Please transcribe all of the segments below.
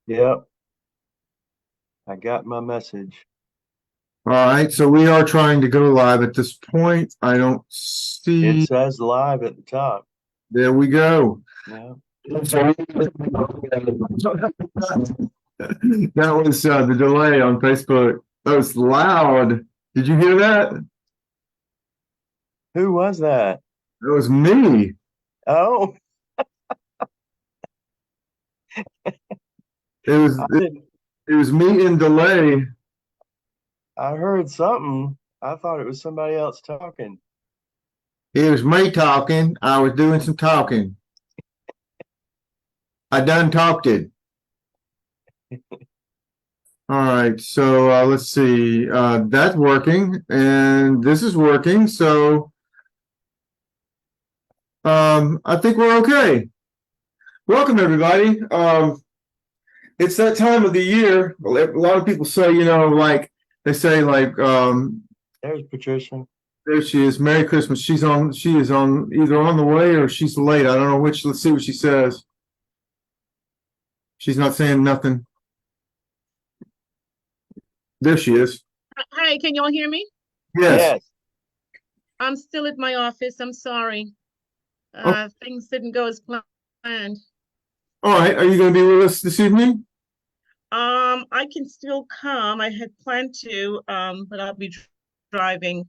Yep, I got my message. All right, so we are trying to go live at this point. I don't It see. says live at the top. There we go. Yeah. That was the delay on Facebook. That was loud. Did you hear that? Who was that? That was me. Oh, It was I didn't. it was me in delay. I heard something. I thought it was somebody else talking. It was me talking. I was doing some talking. I done talked it. All right, so let's see. That's working, and this is working. So I think we're okay. Welcome, everybody. It's that time of the year. A lot of people say, like they say, There's Patricia. there she is. Merry Christmas. She is on either on the way or she's late. I don't know which. Let's see what she says. She's not saying nothing. There she is. Hi, can you all hear me? Yes. Yes. I'm still at my office. I'm sorry. Things didn't go as planned. All right. Are you going to be with us this evening? I can still come. I had planned to, but I'll be driving.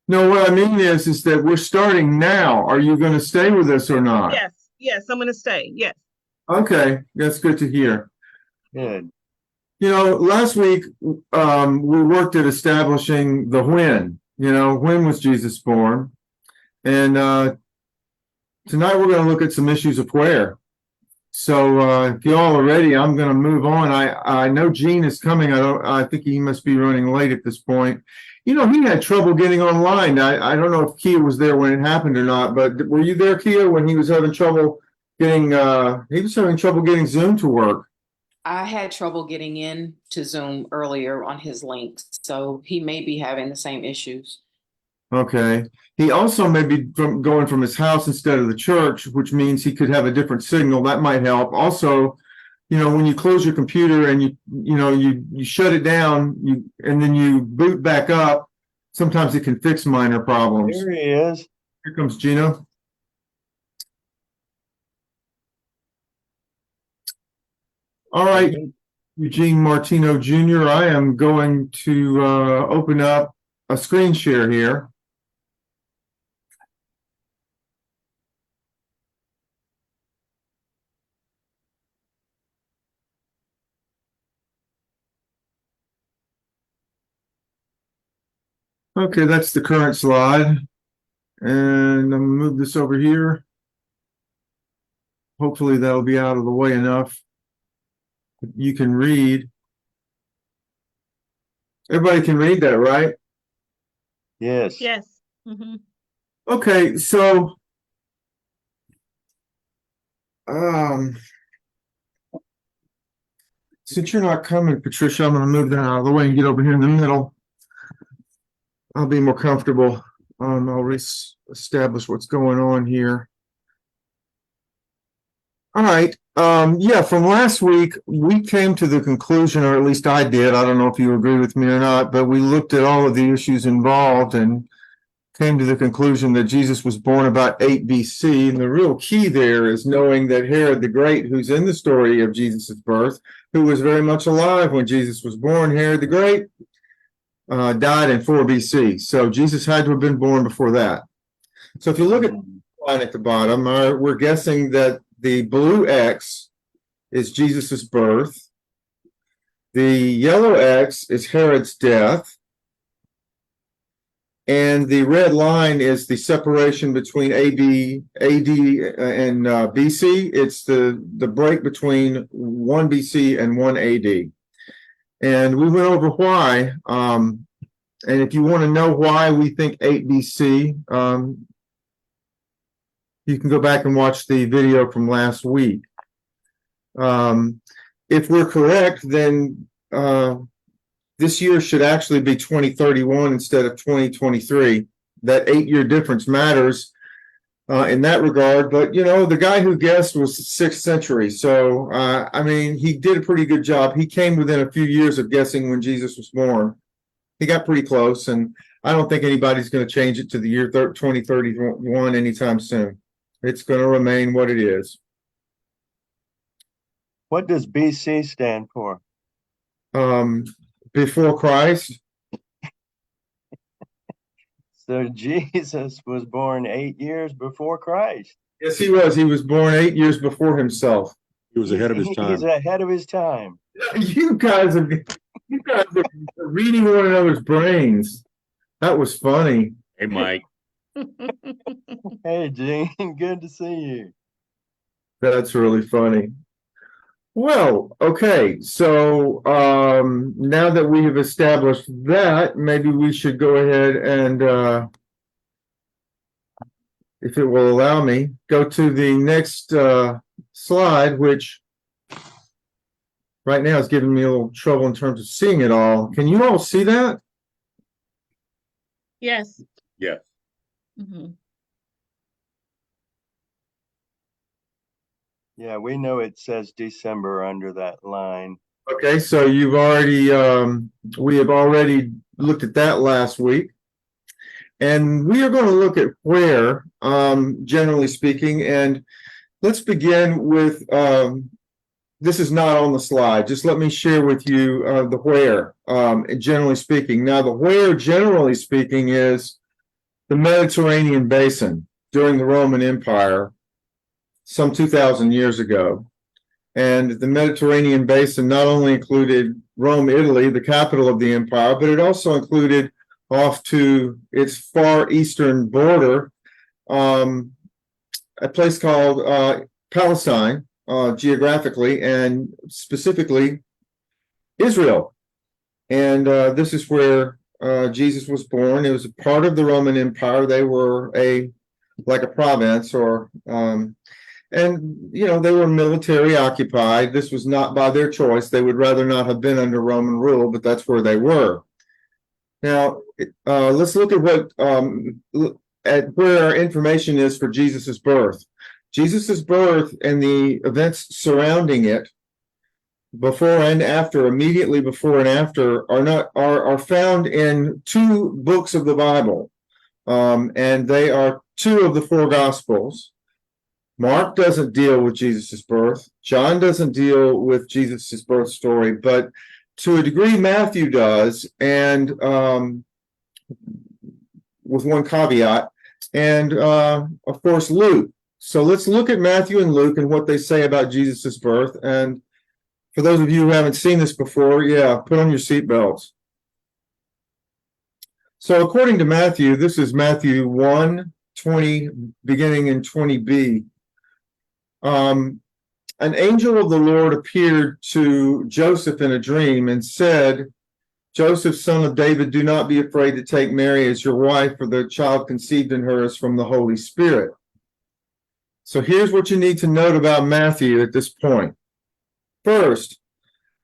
No, what I mean is that we're starting now. Are you going to stay with us or not? Yes, I'm gonna stay. Yes. Okay, that's good to hear. Good. Last week we worked at establishing the when. When was Jesus born? And tonight we're going to look at some issues of where. So if you all are ready, I'm going to move on. I know Gene is coming. I think he must be running late at this point. He had trouble getting online. I don't know if Kia was there when it happened or not, but were you there, Kia, when he was having trouble getting Zoom to work? I had trouble getting in to Zoom earlier on his links, so he may be having the same issues. Okay. He also may be going from his house instead of the church, which means he could have a different signal. That might help. Also, when you close your computer and you shut it down, and then you boot back up, sometimes it can fix minor problems. Here he is. Here comes Gino. All right, Eugene Martino Jr., I am going to open up a screen share here. Okay, that's the current slide. And I'm going to move this over here. Hopefully that'll be out of the way enough. You can read. Everybody can read that, right? Yes. Yes. Mm-hmm. Okay, so since you're not coming, Patricia, I'm going to move that out of the way and get over here in the middle. I'll be more comfortable. I'll establish what's going on here. All right. From last week, we came to the conclusion, or at least I did. I don't know if you agree with me or not, but we looked at all of the issues involved and came to the conclusion that Jesus was born about 8 BC. And the real key there is knowing that Herod the Great, who's in the story of Jesus' birth, who was very much alive when Jesus was born, Herod the Great, died in 4 BC. So Jesus had to have been born before that. So if you look at the line at the bottom, we're guessing that the blue X is Jesus's birth. The yellow X is Herod's death. And the red line is the separation between AD and BC. It's the break between 1 BC and 1 AD. And we went over why. And if you want to know why we think 8 BC, you can go back and watch the video from last week. If we're correct, then this year should actually be 2031 instead of 2023. That 8-year difference matters in that regard. But, the guy who guessed was 6th century. So, I mean, he did a pretty good job. He came within a few years of guessing when Jesus was born. He got pretty close, and I don't think anybody's going to change it to the year 2031 anytime soon. It's going to remain what it is. What does BC stand for? Before Christ. So Jesus was born 8 years before Christ. Yes, he was. He was born 8 years before himself. He was ahead of his He's time. ahead of his time. You guys are reading one another's brains. That was funny. Hey, Mike. Hey, Gene, good to see you. That's really funny. Well, okay. So now that we have established that, maybe we should go ahead and, if it will allow me, go to the next slide, which right now is giving me a little trouble in terms of seeing it all. Can you all see that? Yes. Yes. Mhm. Yeah, we know it says December under that line. Okay, so you've already, we have already looked at that last week. And we are going to look at where, generally speaking, and let's begin with, this is not on the slide. Just let me share with you the where, generally speaking. Now, the where, generally speaking, is the Mediterranean basin during the Roman Empire, some 2,000 years ago. And the Mediterranean basin not only included Rome, Italy, the capital of the empire, but it also included off to its far eastern border, a place called Palestine, geographically, and specifically Israel. And this is where Jesus was born. It was a part of the Roman Empire. They were like a province, or and they were military occupied. This was not by their choice. They would rather not have been under Roman rule, but that's where they were. Now, let's look at where our information is for Jesus's birth. Jesus's birth and the events surrounding it, before and after, immediately before and after, are found in 2 books of the Bible, and they are 2 of the 4 Gospels. Mark doesn't deal with Jesus's birth. John doesn't deal with Jesus's birth story, but to a degree, Matthew does, and with one caveat, and of course, Luke. So let's look at Matthew and Luke and what they say about Jesus's birth. And for those of you who haven't seen this before, put on your seatbelts. So according to Matthew, this is Matthew 1:20, beginning in 20b. An angel of the Lord appeared to Joseph in a dream and said, "Joseph, son of David, do not be afraid to take Mary as your wife, for the child conceived in her is from the Holy Spirit." So here's what you need to note about Matthew at this point. First,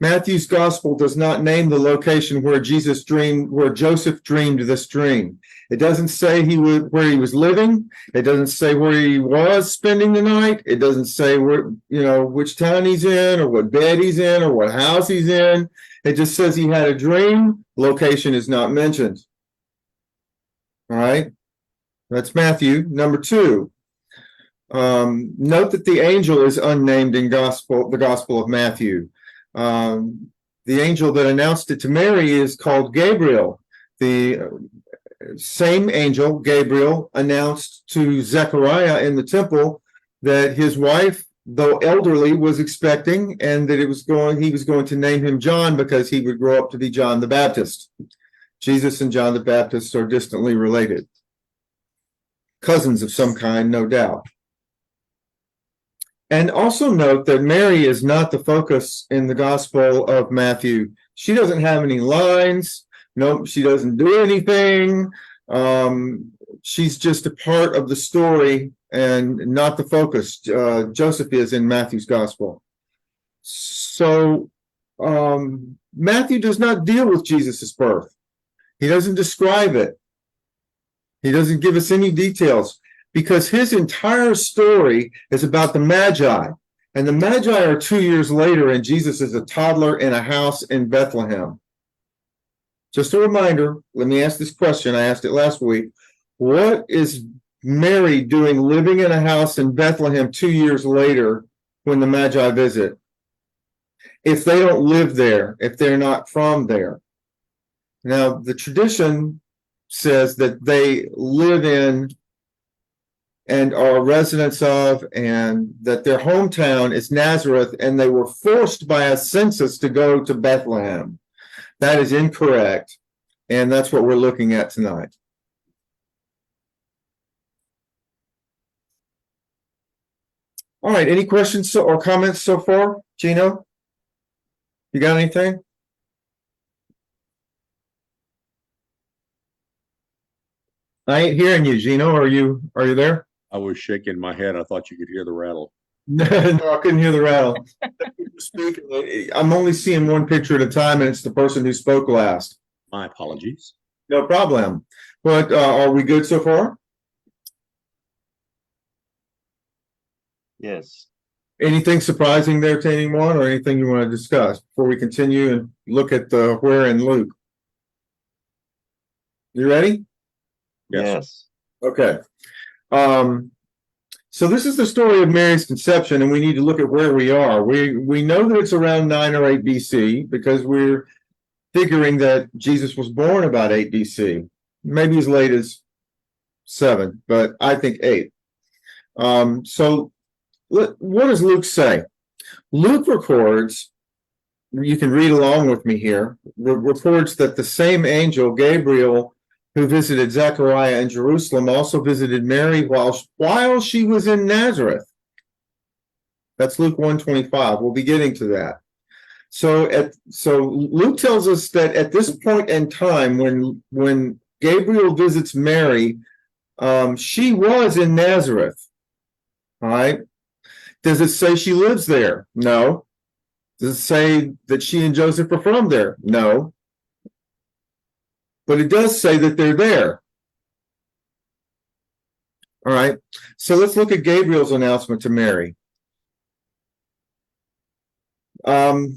Matthew's gospel does not name the location where Joseph dreamed this dream. It doesn't say where he was living. It doesn't say where he was spending the night. It doesn't say which town he's in, or what bed he's in, or what house he's in. It just says he had a dream. Location is not mentioned. All right, that's Matthew. Number 2, note that the angel is unnamed in the Gospel of Matthew. The angel that announced it to Mary is called Gabriel. The same angel, Gabriel, announced to Zechariah in the temple that his wife, though elderly, was expecting, and that he was going to name him John because he would grow up to be John the Baptist. Jesus and John the Baptist are distantly related. Cousins of some kind, no doubt. And also note that Mary is not the focus in the Gospel of Matthew. She doesn't have any lines. Nope, she doesn't do anything. She's just a part of the story and not the focus. Joseph is in Matthew's Gospel. So Matthew does not deal with Jesus's birth. He doesn't describe it. He doesn't give us any details. because his entire story is about the Magi. And the Magi are 2 years later, and Jesus is a toddler in a house in Bethlehem. Just a reminder, let me ask this question. I asked it last week. What is Mary doing living in a house in Bethlehem 2 years later when the Magi visit? If they don't live there, if they're not from there. Now, the tradition says that they live in and are residents of, and that their hometown is Nazareth, and they were forced by a census to go to Bethlehem. That is incorrect, and that's what we're looking at tonight. All right, any questions or comments so far? Gino, you got anything? I ain't hearing you, Gino. Are you there? I was shaking my head. I thought you could hear the rattle. No, I couldn't hear the rattle. I'm only seeing one picture at a time, and it's the person who spoke last. My apologies. No problem. But are we good so far? Yes. Anything surprising there to anyone, or anything you want to discuss before we continue and look at the where in Luke? You ready? Yes. Okay. So this is the story of Mary's conception, and we need to look at where we are. We know that it's around 9 or 8 BC because we're figuring that Jesus was born about 8 BC, maybe as late as 7, but I think 8. So what does Luke say? Luke records, you can read along with me here, records that the same angel, Gabriel, who visited Zechariah in Jerusalem, also visited Mary while she was in Nazareth. That's Luke 1:25. We'll be getting to that. So Luke tells us that at this point in time, when Gabriel visits Mary, she was in Nazareth. All right. Does it say she lives there? No. Does it say that she and Joseph are from there? No. But it does say that they're there. All right. So let's look at Gabriel's announcement to Mary. There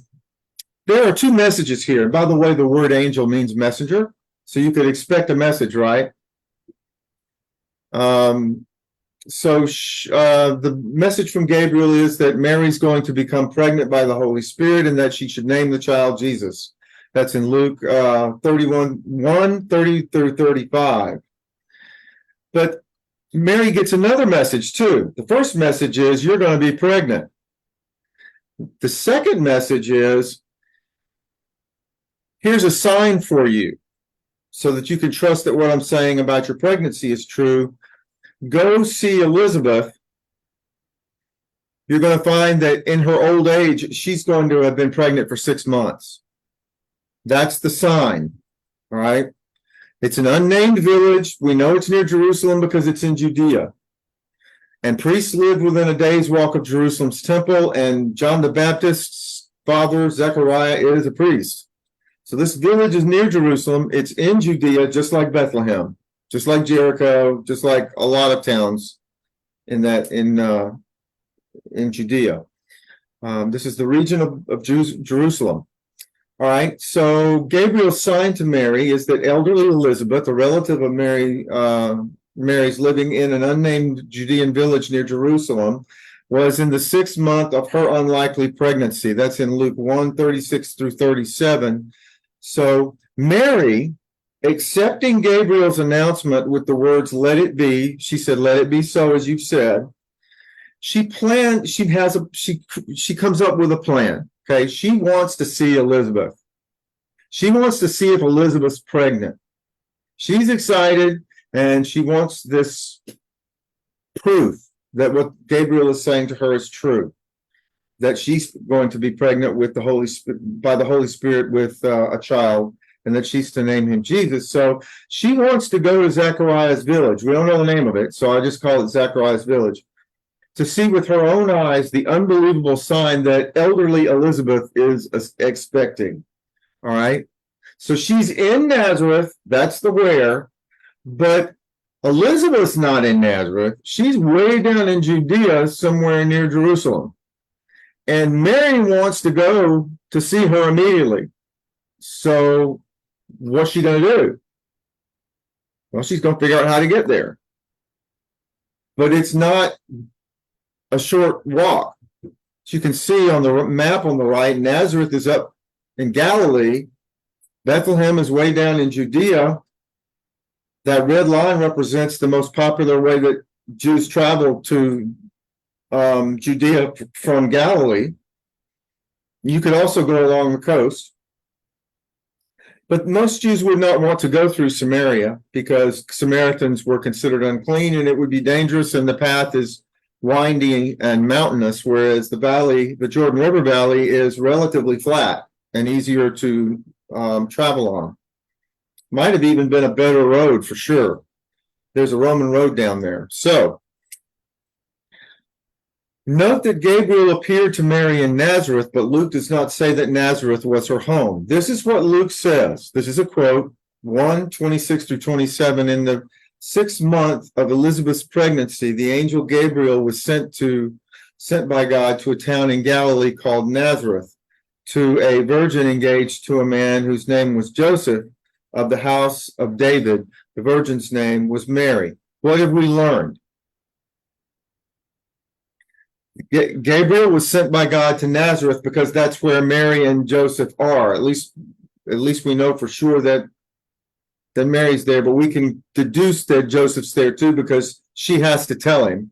are 2 messages here. And by the way, the word angel means messenger. So you could expect a message, right? The message from Gabriel is that Mary's going to become pregnant by the Holy Spirit and that she should name the child Jesus. That's in Luke 31:30 through 35. But Mary gets another message too. The first message is, you're going to be pregnant. The second message is, here's a sign for you so that you can trust that what I'm saying about your pregnancy is true. Go see Elizabeth. You're going to find that in her old age, she's going to have been pregnant for 6 months. That's the sign, all right? It's an unnamed village. We know it's near Jerusalem because it's in Judea. And priests lived within a day's walk of Jerusalem's temple, and John the Baptist's father, Zechariah, is a priest. So this village is near Jerusalem. It's in Judea, just like Bethlehem, just like Jericho, just like a lot of towns in Judea. This is the region of Jerusalem. All right, so Gabriel's sign to Mary is that elderly Elizabeth, a relative of Mary's living in an unnamed Judean village near Jerusalem, was in the 6th month of her unlikely pregnancy. That's in Luke 1:36 through 37. So Mary, accepting Gabriel's announcement with the words, let it be, she said, let it be so as you've said. She comes up with a plan. Okay, she wants to see Elizabeth. She wants to see if Elizabeth's pregnant. She's excited, and she wants this proof that what Gabriel is saying to her is true, that she's going to be pregnant with the Holy Spirit, by the Holy Spirit, with a child, and that she's to name him Jesus. So she wants to go to Zechariah's village. We don't know the name of it, so I just call it Zechariah's village, to see with her own eyes the unbelievable sign that elderly Elizabeth is expecting. All right. So she's in Nazareth. That's the where. But Elizabeth's not in Nazareth. She's way down in Judea, somewhere near Jerusalem. And Mary wants to go to see her immediately. So what's she going to do? Well, she's going to figure out how to get there. But it's not a short walk. As you can see on the map on the right, Nazareth is up in Galilee. Bethlehem is way down in Judea. That red line represents the most popular way that Jews travel to Judea from Galilee. You could also go along the coast. But most Jews would not want to go through Samaria because Samaritans were considered unclean and it would be dangerous, and the path is windy and mountainous, whereas the valley, the Jordan River Valley, is relatively flat and easier to travel on. Might have even been a better road for sure. There's a Roman road down there. So, note that Gabriel appeared to Mary in Nazareth, but Luke does not say that Nazareth was her home. This is what Luke says. This is a quote, 1:26 through 27. In the 6th month of Elizabeth's pregnancy, the angel Gabriel was sent by God to a town in Galilee called Nazareth, to a virgin engaged to a man whose name was Joseph, of the house of David. The virgin's name was Mary. What have we learned? Gabriel was sent by God to Nazareth because that's where Mary and Joseph are. At least we know for sure that Mary's there, but we can deduce that Joseph's there too because she has to tell him.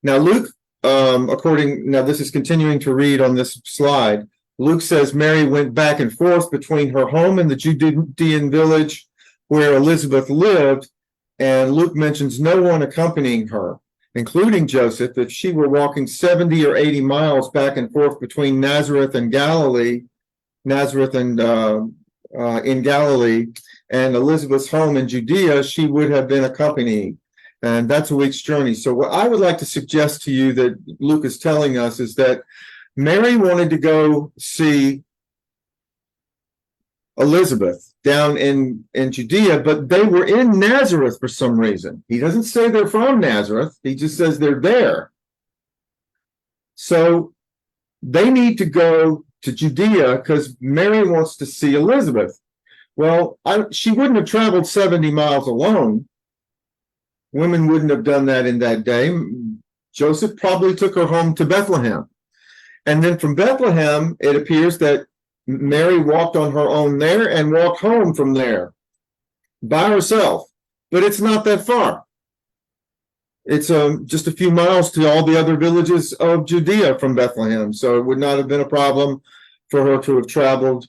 Now Luke, now this is continuing to read on this slide. Luke says Mary went back and forth between her home and the Judean village where Elizabeth lived, and Luke mentions no one accompanying her, including Joseph. If she were walking 70 or 80 miles back and forth between Nazareth and Galilee, in Galilee, and Elizabeth's home in Judea, she would have been accompanying. And that's a week's journey. So what I would like to suggest to you that Luke is telling us is that Mary wanted to go see Elizabeth down in Judea, but they were in Nazareth for some reason. He doesn't say they're from Nazareth. He just says they're there. So they need to go to Judea because Mary wants to see Elizabeth. Well, she wouldn't have traveled 70 miles alone. Women wouldn't have done that in that day. Joseph probably took her home to Bethlehem. And then from Bethlehem, it appears that Mary walked on her own there and walked home from there by herself. But it's not that far. It's just a few miles to all the other villages of Judea from Bethlehem. So it would not have been a problem for her to have traveled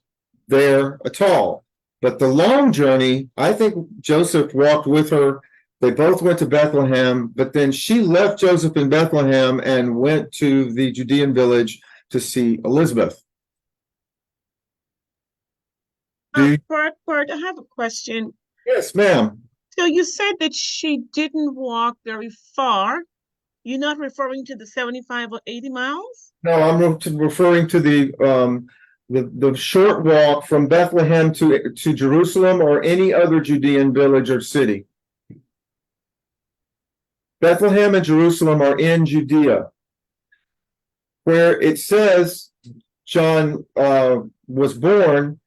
there at all. But the long journey, I think Joseph walked with her. They both went to Bethlehem, but then she left Joseph in Bethlehem and went to the Judean village to see Elizabeth. Bart, I have a question. Yes, ma'am. So you said that she didn't walk very far. You're not referring to the 75 or 80 miles? No, I'm referring to the short walk from Bethlehem to Jerusalem or any other Judean village or city. Bethlehem and Jerusalem are in Judea. Where it says John was born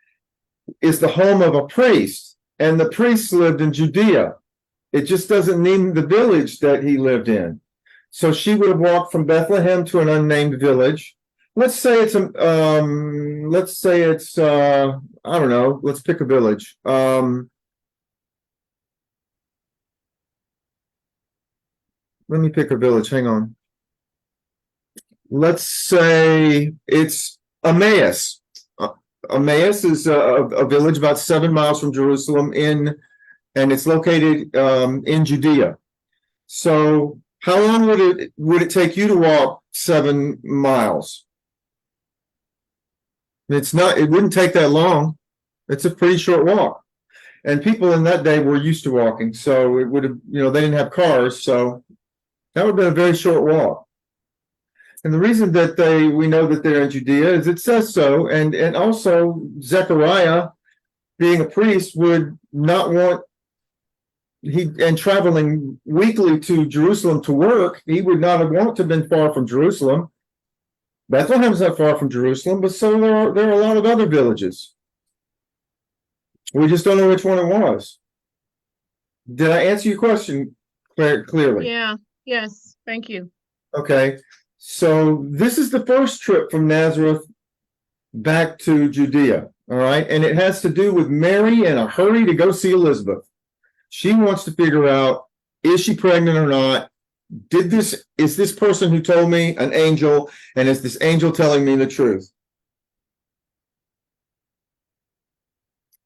is the home of a priest, and the priests lived in Judea. It just doesn't name the village that he lived in. So she would have walked from Bethlehem to an unnamed village. Let's say it's I don't know, let's pick a village. Let me pick a village, hang on. Let's say it's Emmaus. Emmaus is a village about 7 miles from Jerusalem and it's located in Judea. So how long would it take you to walk 7 miles? It wouldn't take that long. It's a pretty short walk. And people in that day were used to walking, so it would have, they didn't have cars, so that would have been a very short walk. And the reason that we know that they're in Judea is it says so, and also Zechariah, being a priest, would not want and traveling weekly to Jerusalem to work, he would not have wanted to have been far from Jerusalem. Bethlehem's not far from Jerusalem, but so there are a lot of other villages. We just don't know which one it was. Did I answer your question clearly? Yeah, yes, thank you. Okay, so this is the first trip from Nazareth back to Judea, all right? And it has to do with Mary in a hurry to go see Elizabeth. She wants to figure out, is she pregnant or not? Is this person who told me an angel, and is this angel telling me the truth?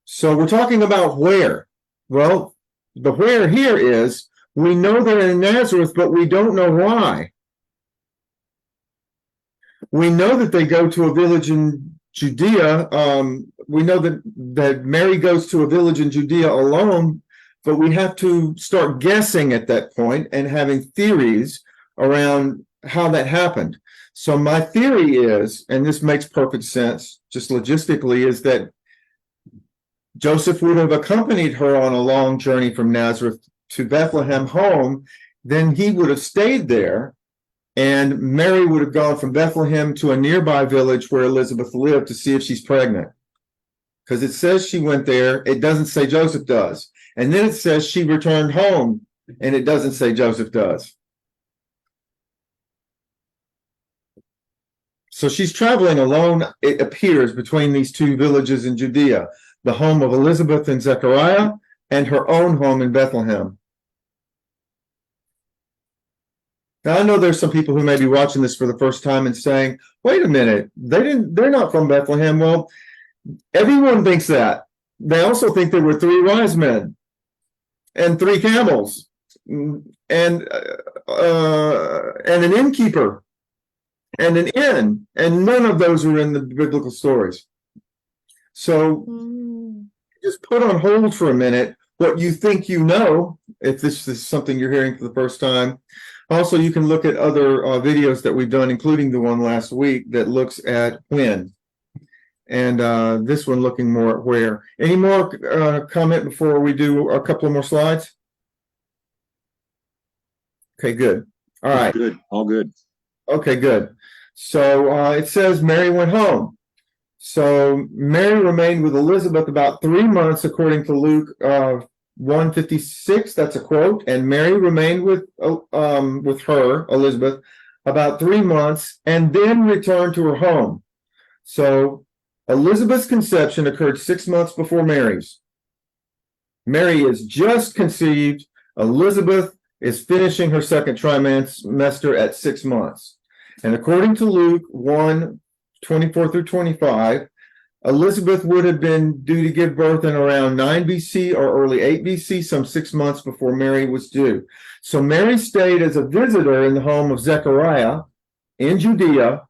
So we're talking about where. Well, the where here is, we know they're in Nazareth, but we don't know why. We know that they go to a village in Judea. We know that Mary goes to a village in Judea alone, but we have to start guessing at that point and having theories around how that happened. So my theory is, and this makes perfect sense, just logistically, is that Joseph would have accompanied her on a long journey from Nazareth to Bethlehem home. Then he would have stayed there, and Mary would have gone from Bethlehem to a nearby village where Elizabeth lived to see if she's pregnant. Because it says she went there, it doesn't say Joseph does. And then it says she returned home, and it doesn't say Joseph does. So she's traveling alone, it appears, between these two villages in Judea, the home of Elizabeth and Zechariah, and her own home in Bethlehem. Now, I know there's some people who may be watching this for the first time and saying, wait a minute, they're not from Bethlehem. Well, everyone thinks that. They also think there were 3 wise men and 3 camels and an innkeeper and an inn, and none of those are in the biblical stories. So just put on hold for a minute what you think you know, if this is something you're hearing for the first time. Also, you can look at other videos that we've done, including the one last week that looks at when. And this one looking more at where. Any more comment before we do a couple of more slides? Okay, good. All right. Good, all good. Okay, good. So it says Mary went home. So Mary remained with Elizabeth about 3 months, according to Luke 1:56. That's a quote. And Mary remained with her, Elizabeth, about 3 months, and then returned to her home. So Elizabeth's conception occurred 6 months before Mary's. Mary is just conceived. Elizabeth is finishing her second trimester at 6 months. And according to Luke 1:24 through 25, Elizabeth would have been due to give birth in around 9 BC or early 8 BC, some 6 months before Mary was due. So Mary stayed as a visitor in the home of Zechariah in Judea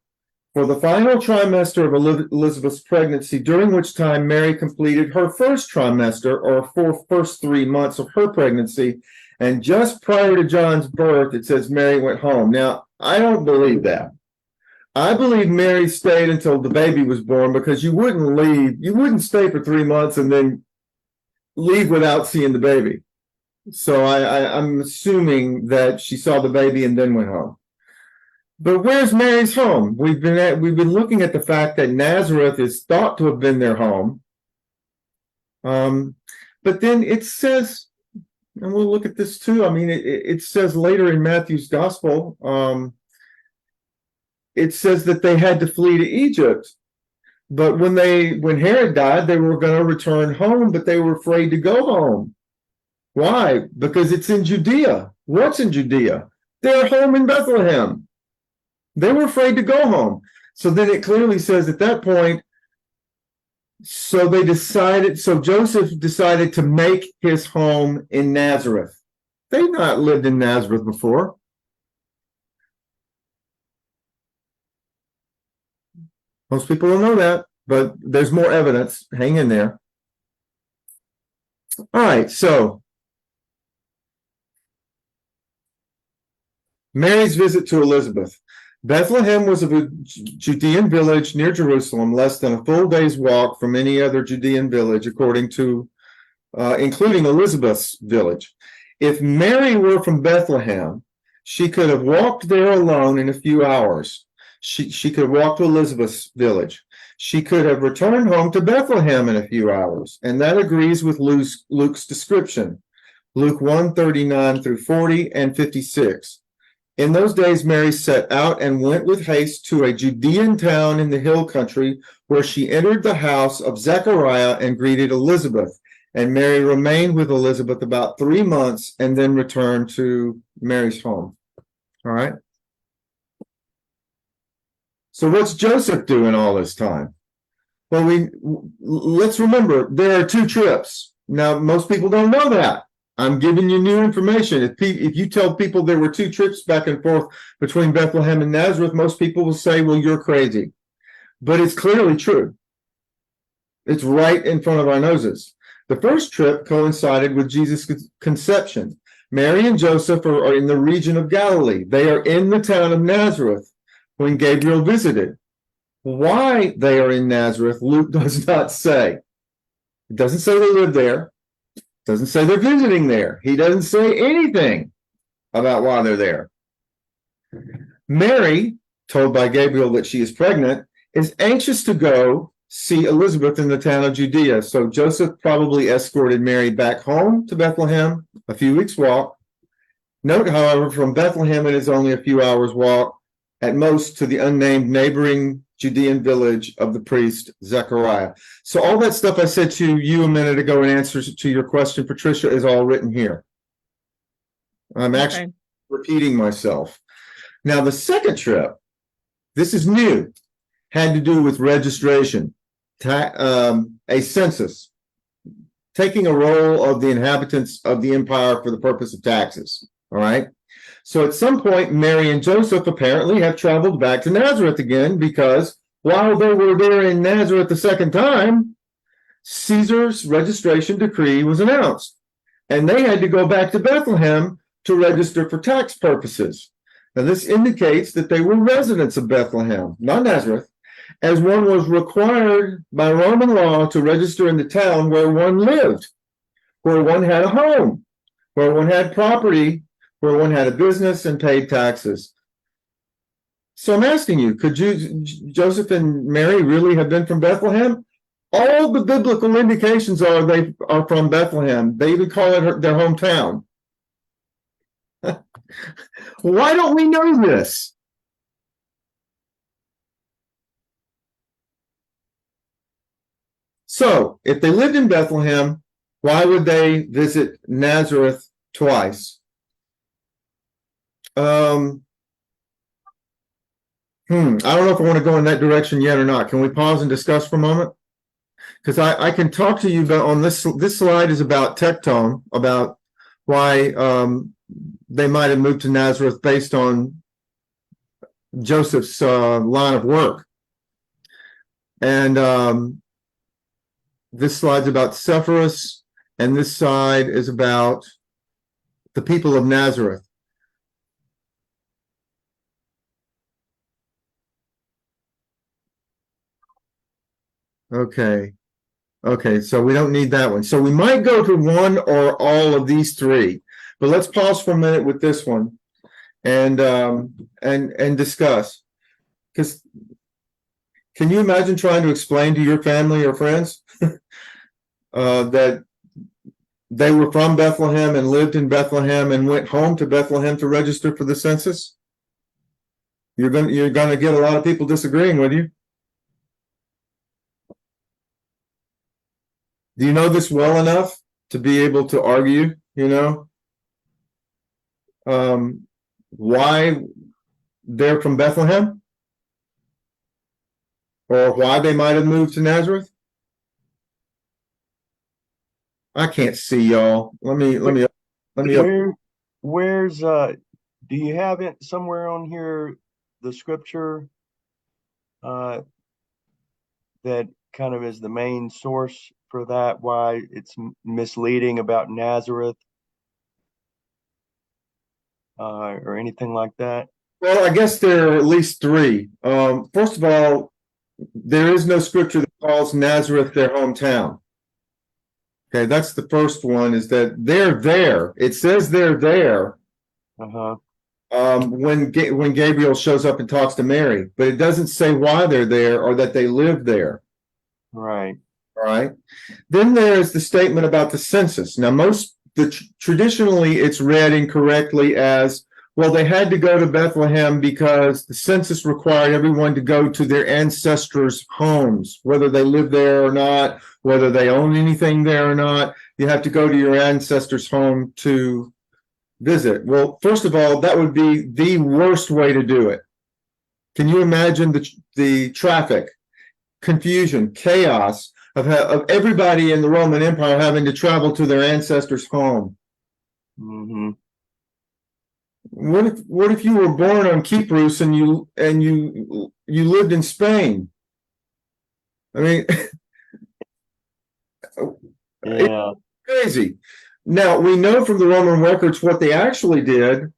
for the final trimester of Elizabeth's pregnancy, during which time Mary completed her first trimester, or first 3 months of her pregnancy. And just prior to John's birth, it says Mary went home. Now, I don't believe that. I believe Mary stayed until the baby was born, because you wouldn't stay for 3 months and then leave without seeing the baby. So I'm assuming that she saw the baby and then went home. But where's Mary's home? We've been looking at the fact that Nazareth is thought to have been their home. But then it says, and we'll look at this too. I mean, it says later in Matthew's gospel, it says that they had to flee to Egypt. But when Herod died, they were going to return home, but they were afraid to go home. Why? Because it's in Judea. What's in Judea? Their home in Bethlehem. They were afraid to go home. So then it clearly says at that point, so Joseph decided to make his home in Nazareth. They'd not lived in Nazareth before. Most people don't know that, but there's more evidence. Hang in there. All right, so Mary's visit to Elizabeth. Bethlehem was a Judean village near Jerusalem, less than a full day's walk from any other Judean village, according to including Elizabeth's village. If Mary were from Bethlehem, she could have walked there alone in a few hours. She could walk to Elizabeth's village. She could have returned home to Bethlehem in a few hours, and that agrees with Luke's description. Luke 1:39 through 40 and 56. In those days, Mary set out and went with haste to a Judean town in the hill country, where she entered the house of Zechariah and greeted Elizabeth. And Mary remained with Elizabeth about 3 months and then returned to Mary's home. All right. So what's Joseph doing all this time? Well, let's remember there are 2 trips. Now, most people don't know that. I'm giving you new information. If you tell people there were 2 trips back and forth between Bethlehem and Nazareth, most people will say, well, you're crazy. But it's clearly true. It's right in front of our noses. The first trip coincided with Jesus' conception. Mary and Joseph are in the region of Galilee. They are in the town of Nazareth when Gabriel visited. Why they are in Nazareth, Luke does not say. It doesn't say they live there. It doesn't say they're visiting there. He doesn't say anything about why they're there. Mary, told by Gabriel that she is pregnant, is anxious to go see Elizabeth in the town of Judea. So Joseph probably escorted Mary back home to Bethlehem, a few weeks' walk. Note, however, from Bethlehem it is only a few hours' walk at most to the unnamed neighboring Judean village of the priest Zechariah. So all that stuff I said to you a minute ago in answer to your question, Patricia, is all written here. I'm actually repeating myself. Now, the second trip, this is new, had to do with registration, a census, taking a roll of the inhabitants of the empire for the purpose of taxes. All right. So at some point, Mary and Joseph apparently have traveled back to Nazareth again, because while they were there in Nazareth the second time, Caesar's registration decree was announced, and they had to go back to Bethlehem to register for tax purposes. Now, this indicates that they were residents of Bethlehem, not Nazareth, as one was required by Roman law to register in the town where one lived, where one had a home, where one had property, where one had a business and paid taxes. So I'm asking you, could Joseph and Mary really have been from Bethlehem? All the biblical indications are they are from Bethlehem. They even call it their hometown. Why don't we know this? So, if they lived in Bethlehem, why would they visit Nazareth twice? I don't know if I want to go in that direction yet or not. Can we pause and discuss for a moment? Because I can talk to you about on this slide is about tectone, about why they might have moved to Nazareth based on Joseph's line of work. And this slide's about Sepphoris, and this side is about the people of Nazareth. Okay, so we don't need that one. So we might go to one or all of these 3, but let's pause for a minute with this one and discuss. Because can you imagine trying to explain to your family or friends that they were from Bethlehem and lived in Bethlehem and went home to Bethlehem to register for the census? You're gonna get a lot of people disagreeing with you. Do you know this well enough to be able to argue, why they're from Bethlehem? Or why they might have moved to Nazareth? I can't see y'all. Let me. Where's do you have it somewhere on here, the scripture that kind of is the main source for that, why it's misleading about Nazareth or anything like that? Well, I guess there are at least 3. First of all, there is no scripture that calls Nazareth their hometown. Okay, that's the first one, is that they're there. It says they're there Uh-huh. when Gabriel shows up and talks to Mary, but it doesn't say why they're there or that they live there. Right. All right. Then there's the statement about the census. Now, traditionally it's read incorrectly as, well, they had to go to Bethlehem because the census required everyone to go to their ancestors' homes, whether they live there or not, whether they own anything there or not. You have to go to your ancestors' home to visit. Well, first of all, that would be the worst way to do it. Can you imagine the traffic, confusion, chaos of everybody in the Roman Empire having to travel to their ancestors' home? Mm-hmm. What if you were born on Cyprus and you lived in Spain? I mean, Yeah. crazy. Now, we know from the Roman records what they actually did.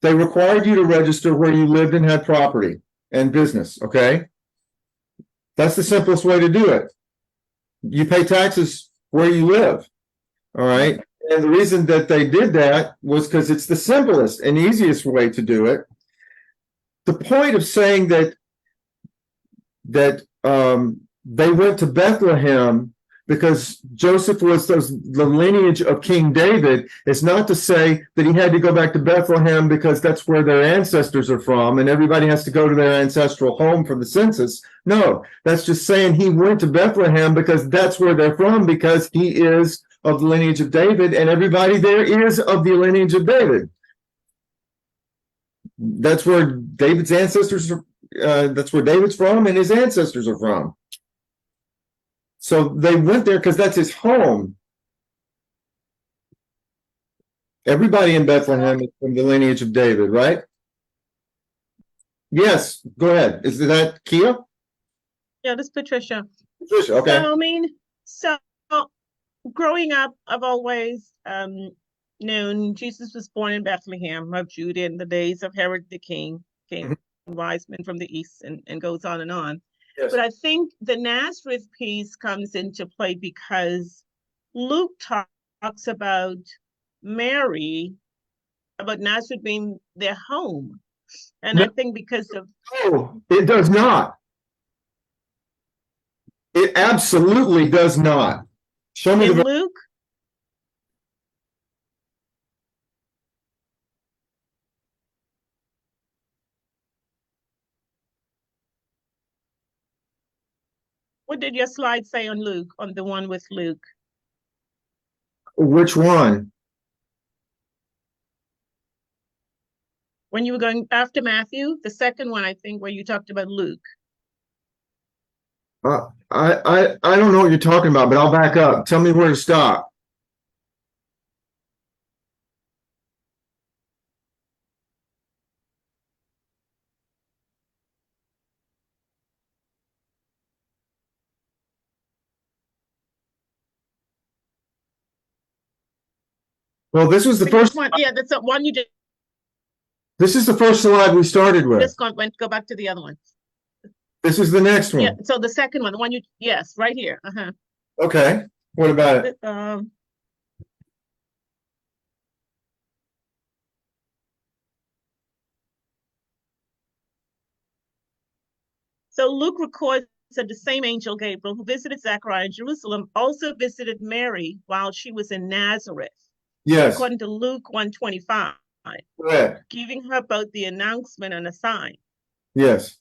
They required you to register where you lived and had property and business, okay? That's the simplest way to do it. You pay taxes where you live, all right? And the reason that they did that was because it's the simplest and easiest way to do it. The point of saying that they went to Bethlehem because Joseph was the lineage of King David is not to say that he had to go back to Bethlehem because that's where their ancestors are from and everybody has to go to their ancestral home for the census. No, that's just saying he went to Bethlehem because that's where they're from, because he is of the lineage of David and everybody there is of the lineage of David. That's where David's ancestors are. That's where David's from and his ancestors are from. So they went there because that's his home. Everybody in Bethlehem is from the lineage of David, right? Yes, go ahead. Is that Kia? Yeah, this is Patricia. Patricia, okay. So, I mean, so growing up, I've always known Jesus was born in Bethlehem of Judah in the days of Herod the king, came wise men from the east, and goes on and on. Yes. But I think the Nazareth piece comes into play because Luke talks about Mary, about Nazareth being their home. And No. I think because of... Oh, it does not. It absolutely does not. Show me in the... Luke, what did your slide say on Luke, on the one with Luke? Which one? When you were going after Matthew, the second one, I think, where you talked about Luke. I don't know what you're talking about, but I'll back up. Tell me where to stop. Well, this was the first. One, yeah, that's the one you did. This is the first slide we started with. Just go back to the other one. This is the next one. Yeah, so the second one, the one you, yes, right here. Okay. What about it? So Luke records that the same angel Gabriel who visited Zechariah in Jerusalem also visited Mary while she was in Nazareth. Yes. According to Luke 1:25. Correct. Giving her both the announcement and a sign. Yes.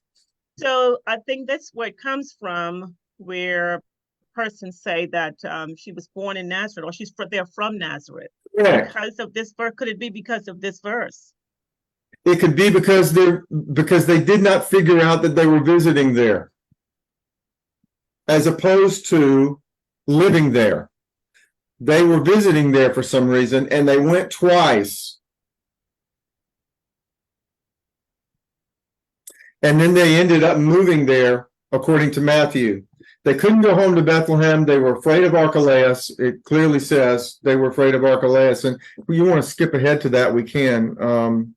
So I think that's where it comes from, where persons say that she was born in Nazareth, or they're from Nazareth. Correct. Because of this verse, could it be because of this verse? It could be because they did not figure out that they were visiting there, as opposed to living there. They were visiting there for some reason, and they went twice. And then they ended up moving there, according to Matthew. They couldn't go home to Bethlehem. They were afraid of Archelaus. It clearly says they were afraid of Archelaus. And if you want to skip ahead to that, we can.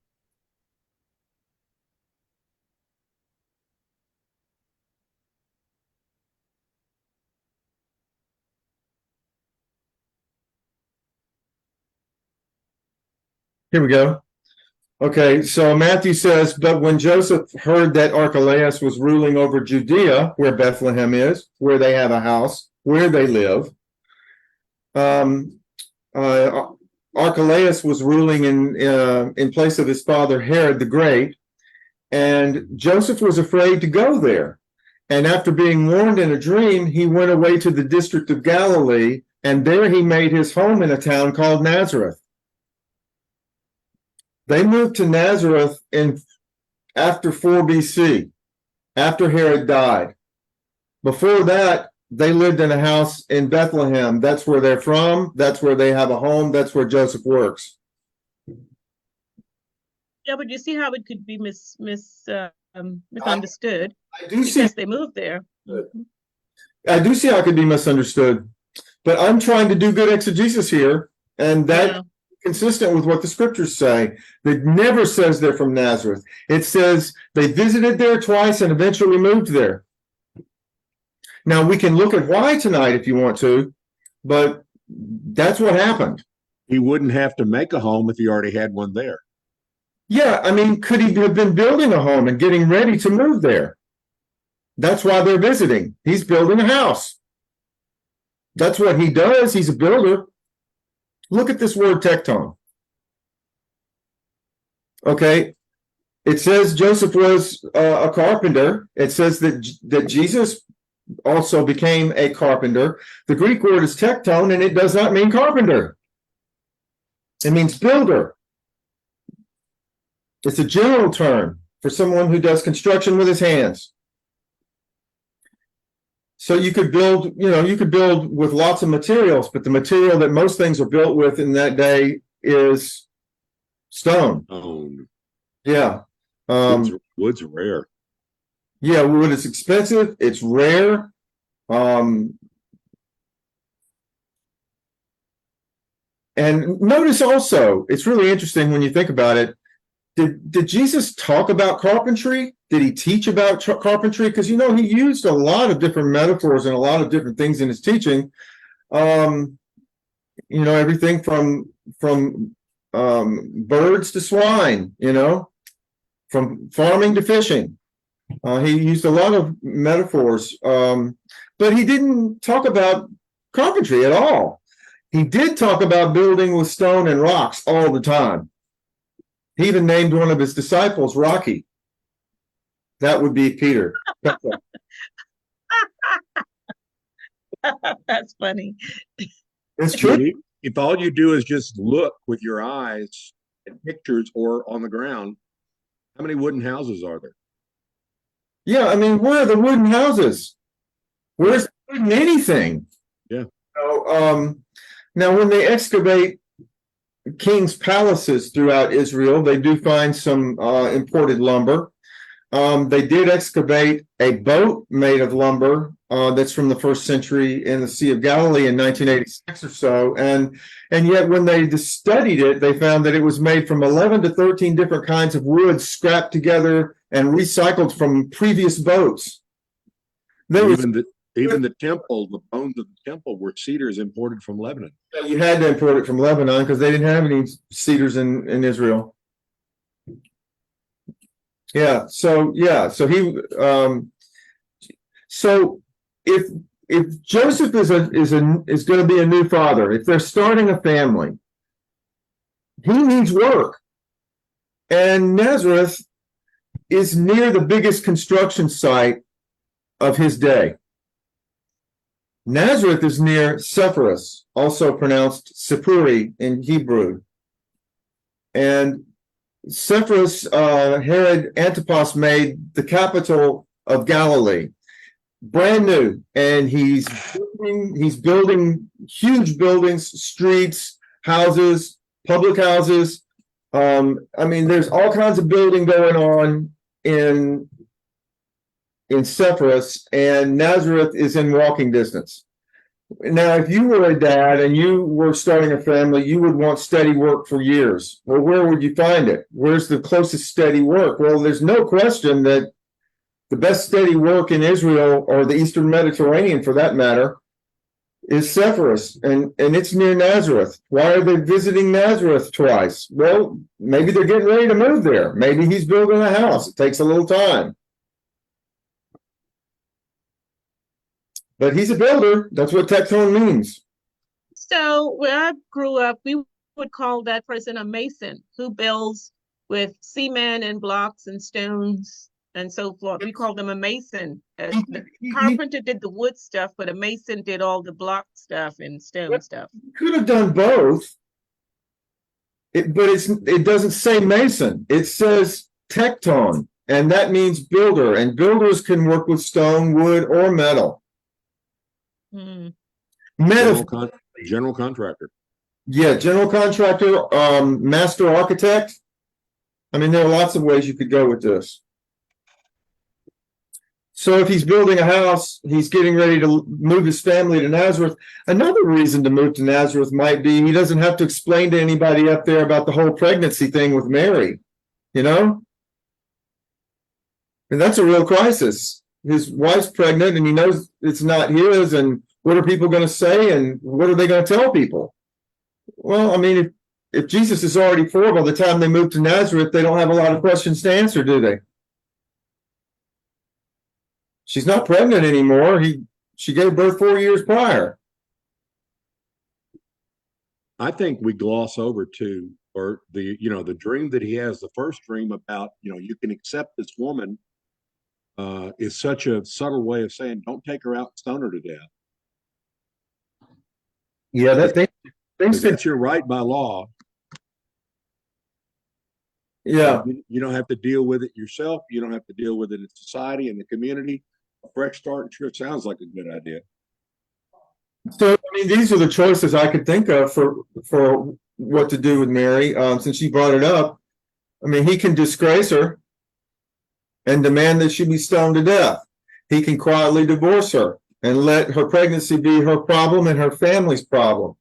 Here we go. Okay, so Matthew says, but when Joseph heard that Archelaus was ruling over Judea, where Bethlehem is, where they have a house, where they live, Archelaus was ruling in place of his father Herod the Great, and Joseph was afraid to go there. And after being warned in a dream, he went away to the district of Galilee, and there he made his home in a town called Nazareth. They moved to Nazareth after 4 BC, after Herod died. Before that, they lived in a house in Bethlehem. That's where they're from. That's where they have a home. That's where Joseph works. Yeah, but you see how it could be misunderstood I do see. because they moved there. Mhm. I do see how it could be misunderstood, but I'm trying to do good exegesis here, and that's Yeah. consistent with what the scriptures say. It never says they're from Nazareth. It says they visited there twice and eventually moved there. Now, we can look at why tonight if you want to, but that's what happened. He wouldn't have to make a home if he already had one there. Yeah, I mean, could he have been building a home and getting ready to move there? That's why they're visiting. He's building a house. That's what he does. He's a builder. Look at this word tecton. Okay, it says Joseph was a carpenter. It says that Jesus also became a carpenter. The Greek word is tecton, and it does not mean carpenter. It means builder. It's a general term for someone who does construction with his hands. So you could build, you could build with lots of materials, but the material that most things are built with in that day is stone. Yeah. Wood's rare. Yeah, wood is expensive. It's rare. And notice also, it's really interesting when you think about it. Did Jesus talk about carpentry? Did he teach about carpentry? Because he used a lot of different metaphors and a lot of different things in his teaching. Everything from birds to swine. From farming to fishing. He used a lot of metaphors, but he didn't talk about carpentry at all. He did talk about building with stone and rocks all the time. He even named one of his disciples Rocky. That would be Peter. That's funny. It's true. If all you do is just look with your eyes at pictures or on the ground, how many wooden houses are there? Yeah, I mean, where are the wooden houses? Where's anything? Yeah. Now, when they excavate king's palaces throughout Israel, they do find some imported lumber. They did excavate a boat made of lumber that's from the 1st century in the Sea of Galilee in 1986 or so. And yet when they studied it, they found that it was made from 11 to 13 different kinds of wood scrapped together and recycled from previous boats. Even the temple, the bones of the temple were cedars imported from Lebanon. You had to import it from Lebanon because they didn't have any cedars in Israel. Yeah. So if Joseph is going to be a new father, if they're starting a family, he needs work, and Nazareth is near the biggest construction site of his day. Nazareth is near Sepphoris, also pronounced Sippuri in Hebrew. And Sepphoris, Herod Antipas made the capital of Galilee, brand new. And he's building huge buildings, streets, houses, public houses. There's all kinds of building going on in Sepphoris, and Nazareth is in walking distance. Now, if you were a dad and you were starting a family, you would want steady work for years. Well, where would you find it? Where's the closest steady work? Well, there's no question that the best steady work in Israel, or the Eastern Mediterranean for that matter, is Sepphoris, and it's near Nazareth. Why are they visiting Nazareth twice? Well, maybe they're getting ready to move there. Maybe he's building a house. It takes a little time. But he's a builder. That's what tecton means. So where I grew up, we would call that person a mason who builds with cement and blocks and stones and so forth. We call them a mason. The carpenter did the wood stuff, but a mason did all the block stuff and stone stuff. Could have done both. But it doesn't say mason. It says tecton, and that means builder. And builders can work with stone, wood, or metal. Hmm. General contractor. Yeah, general contractor, master architect. I mean, there are lots of ways you could go with this. So if he's building a house, he's getting ready to move his family to Nazareth. Another reason to move to Nazareth might be he doesn't have to explain to anybody up there about the whole pregnancy thing with Mary, you know? And that's a real crisis. His wife's pregnant and he knows it's not his, and what are people going to say, and what are they going to tell people? Well, I mean, if Jesus is already 4, by the time they move to Nazareth, they don't have a lot of questions to answer, do they? She's not pregnant anymore. She gave birth 4 years prior. I think we gloss over the dream that he has, the first dream about, you can accept this woman, is such a subtle way of saying, don't take her out and stone her to death. Yeah, That's your right by law. Yeah. You don't have to deal with it yourself. You don't have to deal with it in society and the community. A fresh start sure sounds like a good idea. So, I mean, these are the choices I could think of for what to do with Mary, since she brought it up. I mean, he can disgrace her and demand that she be stoned to death. He can quietly divorce her and let her pregnancy be her problem and her family's problem.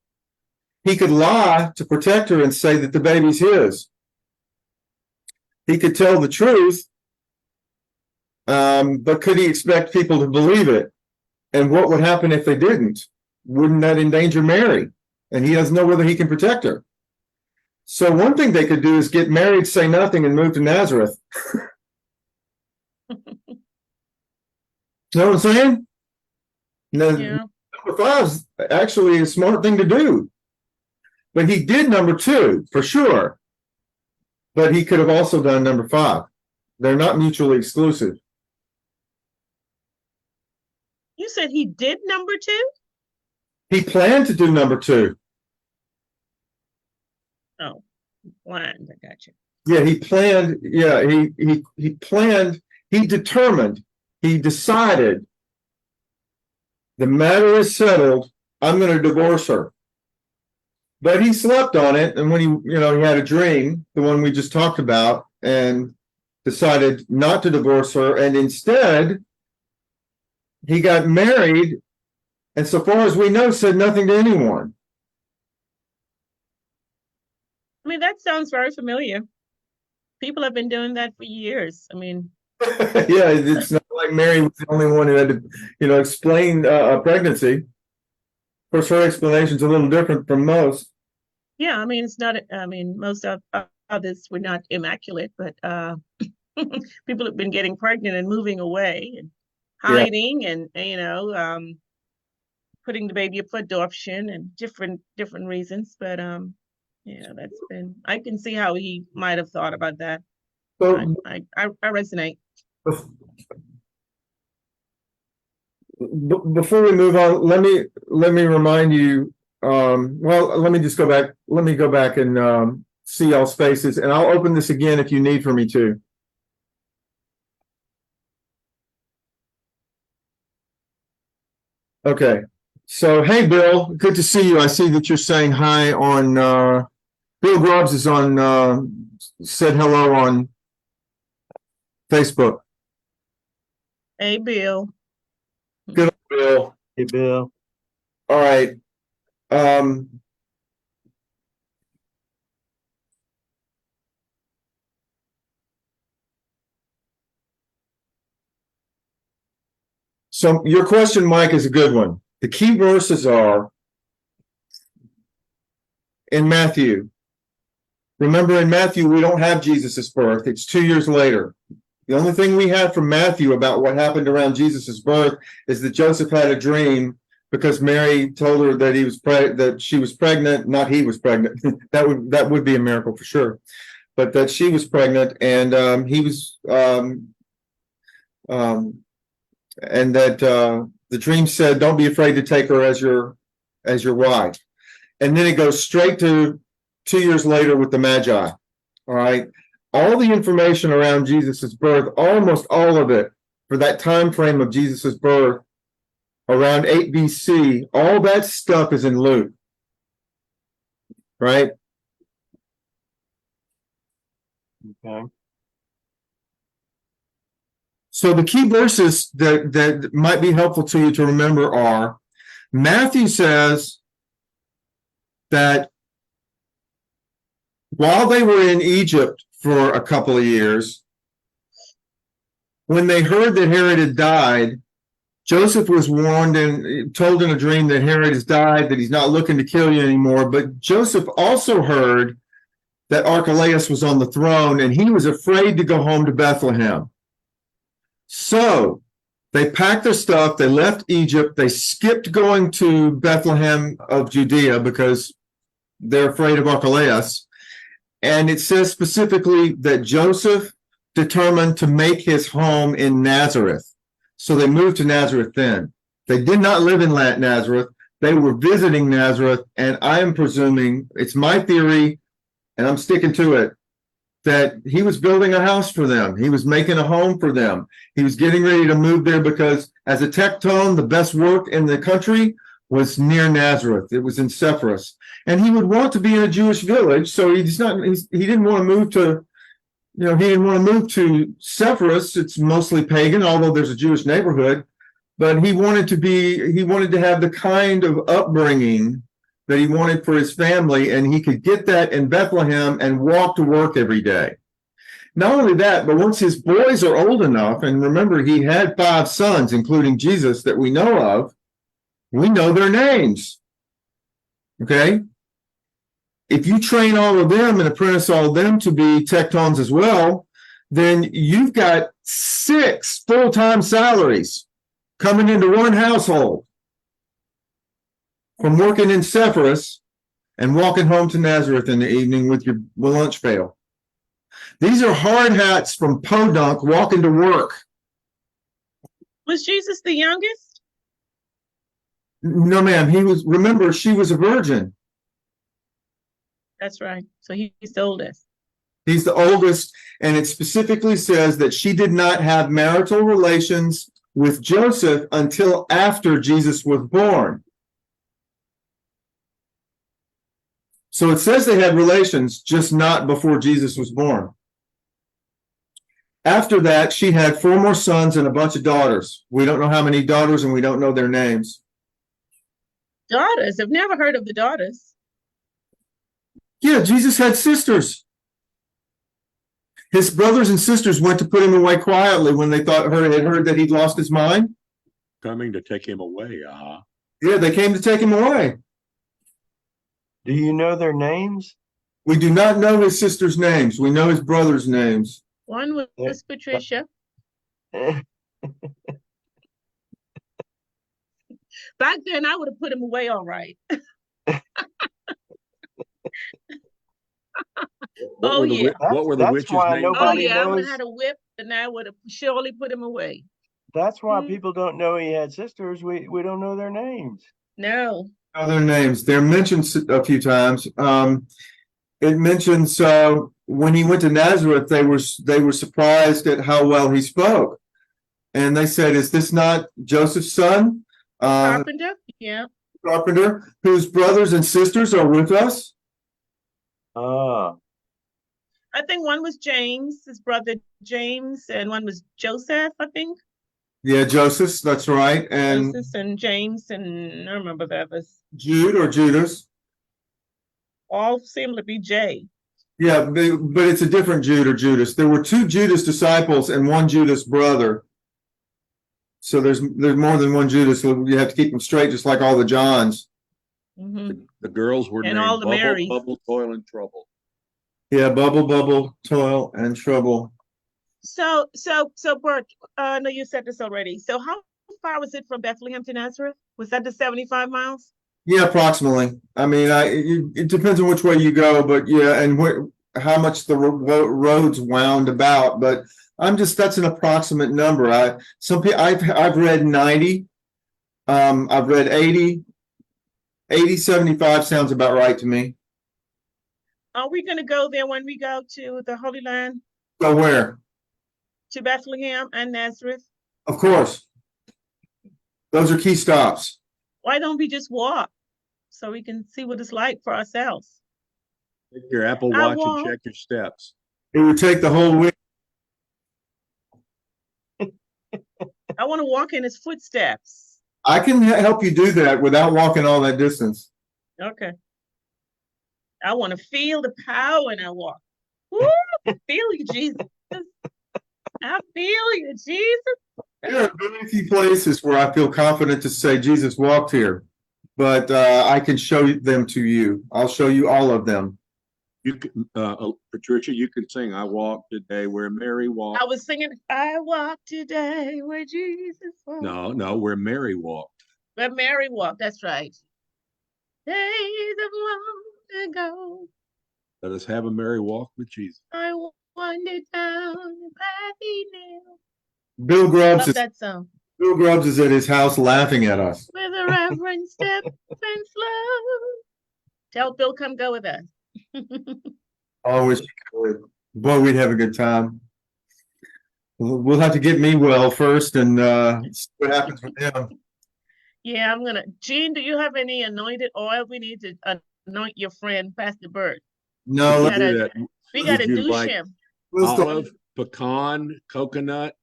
He could lie to protect her and say that the baby's his. He could tell the truth, but could he expect people to believe it? And what would happen if they didn't? Wouldn't that endanger Mary? And he doesn't know whether he can protect her. So one thing they could do is get married, say nothing, and move to Nazareth. Know what I'm saying? No, Yeah. number 5 is actually a smart thing to do. But he did number 2 for sure. But he could have also done number 5. They're not mutually exclusive. You said he did number 2? He planned to do number 2. Oh, planned. I got you. Yeah, he planned. Yeah, he planned. He determined. He decided. The matter is settled. I'm going to divorce her. But he slept on it, and when he had a dream, the one we just talked about, and decided not to divorce her, and instead he got married, and so far as we know, said nothing to anyone. I mean, that sounds very familiar. People have been doing that for years. I mean, Yeah, it's not like Mary was the only one who had to, explain a pregnancy. Of course, her explanation's a little different from most. yeah, I mean, it's not, I mean, most of others were not immaculate, but people have been getting pregnant and moving away and hiding and, putting the baby up for adoption and different reasons. But yeah, I can see how he might have thought about that. So I resonate. before we move on, let me remind you. Let me just go back. Let me go back and see all spaces, and I'll open this again if you need for me to. Okay. So, hey, Bill, good to see you. I see that you're saying hi on. Bill Grubbs is on. Said hello on Facebook. Hey, Bill. Good, Bill. Hey, Bill. All right. So your question, Mike, is a good one. The key verses are in Matthew. Remember, in Matthew, we don't have Jesus's birth. It's 2 years later. The only thing we have from Matthew about what happened around Jesus's birth is that Joseph had a dream because Mary told her that that she was pregnant, not he was pregnant. that would be a miracle for sure, but that she was pregnant, and he was, and that the dream said, "Don't be afraid to take her as your wife." And then it goes straight to 2 years later with the Magi. All right. All the information around Jesus's birth, almost all of it for that time frame of Jesus's birth, around 8 BC, all that stuff is in Luke. Right? Okay. So the key verses that might be helpful to you to remember are, Matthew says that while they were in Egypt for a couple of years, when they heard that Herod had died, Joseph was warned and told in a dream that Herod has died, that he's not looking to kill you anymore. But Joseph also heard that Archelaus was on the throne, and he was afraid to go home to Bethlehem. So they packed their stuff, they left Egypt, they skipped going to Bethlehem of Judea because they're afraid of Archelaus. And it says specifically that Joseph determined to make his home in Nazareth. So they moved to Nazareth then. They did not live in Nazareth. They were visiting Nazareth. And I am presuming, it's my theory, and I'm sticking to it, that he was building a house for them. He was making a home for them. He was getting ready to move there because as a tectone, the best work in the country was near Nazareth. It was in Sepphoris. And he would want to be in a Jewish village. So he didn't want to move to, he didn't want to move to Sepphoris. It's mostly pagan, although there's a Jewish neighborhood. But he wanted to have the kind of upbringing that he wanted for his family, and he could get that in Bethlehem and walk to work every day. Not only that, but once his boys are old enough, and remember, he had 5 sons, including Jesus, that we know of, we know their names. Okay? If you train all of them and apprentice all of them to be tectons as well, then you've got 6 full-time salaries coming into one household from working in Sepphoris and walking home to Nazareth in the evening with your lunch pail. These are hard hats from Podunk walking to work. Was Jesus the youngest? No, ma'am. Remember, she was a virgin. That's right. So he's the oldest. He's the oldest, and it specifically says that she did not have marital relations with Joseph until after Jesus was born. So it says they had relations, just not before Jesus was born. After that, she had 4 more sons and a bunch of daughters. We don't know how many daughters, and we don't know their names. Daughters? I've never heard of the daughters. Yeah, Jesus had sisters. His brothers and sisters went to put him away quietly when they had heard that he'd lost his mind. Coming to take him away, Yeah, they came to take him away. Do you know their names? We do not know his sisters' names. We know his brothers' names. One was Patricia. Back then, I would have put him away all right. What were the That's witches' why names? nobody I would knows. have had a whip, and I would have surely put him away. That's why people don't know he had sisters. We don't know their names. No. Other names. They're mentioned a few times. It mentions when he went to Nazareth, they were surprised at how well he spoke, and they said, "Is this not Joseph's son, Carpenter? Yeah. Carpenter, whose brothers and sisters are with us?" Ah, I think one was James, his brother James, and one was Joseph, I think. Yeah, Joseph. That's right, and Joseph and James, and I don't remember the others. Jude or Judas. All seem to be J. Yeah, but it's a different Jude or Judas. There were 2 Judas disciples and 1 Judas brother. So there's more than one Judas, so you have to keep them straight, just like all the Johns. Mhm. The girls were And named all the Bubble, Marys. Bubble, Toil, and Trouble. Yeah, bubble, toil, and trouble. So, Bert, I know you said this already. So how far was it from Bethlehem to Nazareth? Was that the 75 miles? Yeah, approximately. I mean, it depends on which way you go, but yeah, and how much the roads wound about. But that's an approximate number. I've read 90. I've read 80. 80, 75 sounds about right to me. Are we going to go there when we go to the Holy Land, So where? to Bethlehem and Nazareth? Of course. Those are key stops. Why don't we just walk so we can see what it's like for ourselves? Take your Apple I Watch and won't. check your steps. It would take the whole week. I want to walk in his footsteps. I can help you do that without walking all that distance. Okay. I want to feel the power when I walk. Woo! I feel you, Jesus. I feel you, Jesus. There are very few places where I feel confident to say Jesus walked here, but I can show them to you. I'll show you all of them. You can, Patricia, you can sing "I Walk Today Where Mary Walked." I was singing, I walk today where Jesus walked. No, where Mary walked. Where Mary walked, that's right. Days of long ago, Let us have a merry walk with Jesus. I wandered down the path he knew. Bill Grubbs Love that song. Bill Grubbs is at his house laughing at us. With a reverent step and slow. Tell Bill come go with us. I wish you could. Boy, we'd have a good time. We'll have to get me well first and see what happens with him. Yeah, Gene, do you have any anointed oil? We need to anoint your friend, Pastor Bert. No, We let's gotta, do that. we gotta Would you douche like him. Olive, pecan, coconut,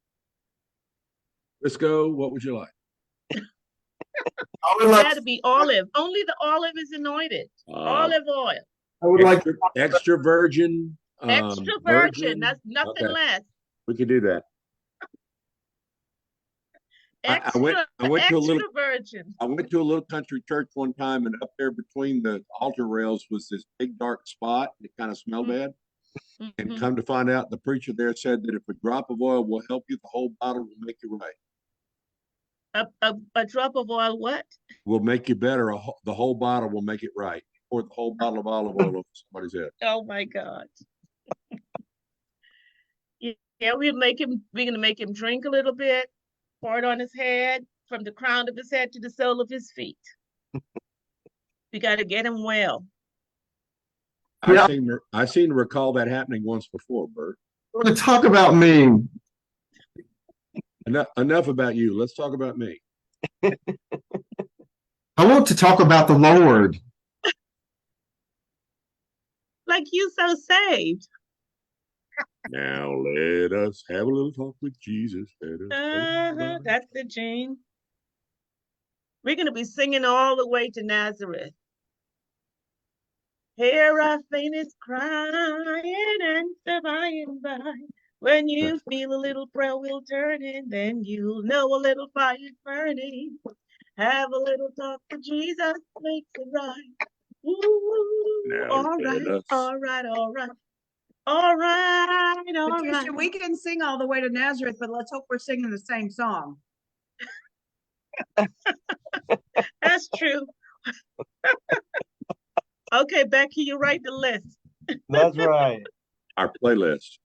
Crisco. What would you like? I would It like, gotta be olive. Only the olive is anointed. Olive oil. I would like extra virgin. Extra virgin. That's nothing Okay. less. We could do that. Extra, I went to a little virgin. I went to a little country church one time, and up there between the altar rails was this big dark spot. It kind of smelled bad. And Mhm. come to find out, the preacher there said that if a drop of oil will help you, the whole bottle will make you right. A drop of oil, what? Will make you better. The whole bottle will make it right. Pour the whole bottle of olive oil over somebody's head. Oh my God. Yeah, we're gonna make him drink a little bit, pour it on his head, from the crown of his head to the sole of his feet. We gotta get him well. I seem to recall that happening once before, Bert. we're going to talk about me. Enough about you. Let's talk about me. I want to talk about the Lord. Like you so saved. Now let us have a little talk with Jesus. That's the Gene. We're gonna be singing all the way to Nazareth. Hear our faintest crying, answer by and by. When you feel a little prayer will turn in, then you'll know a little fire's burning. Have a little talk with Jesus, makes it right. Ooh, Now all let right, us- all right, all right. All right, all Patricia, right. we can sing all the way to Nazareth, but let's hope we're singing the same song. That's true. Okay, Becky, you write the list. That's right. Our playlist.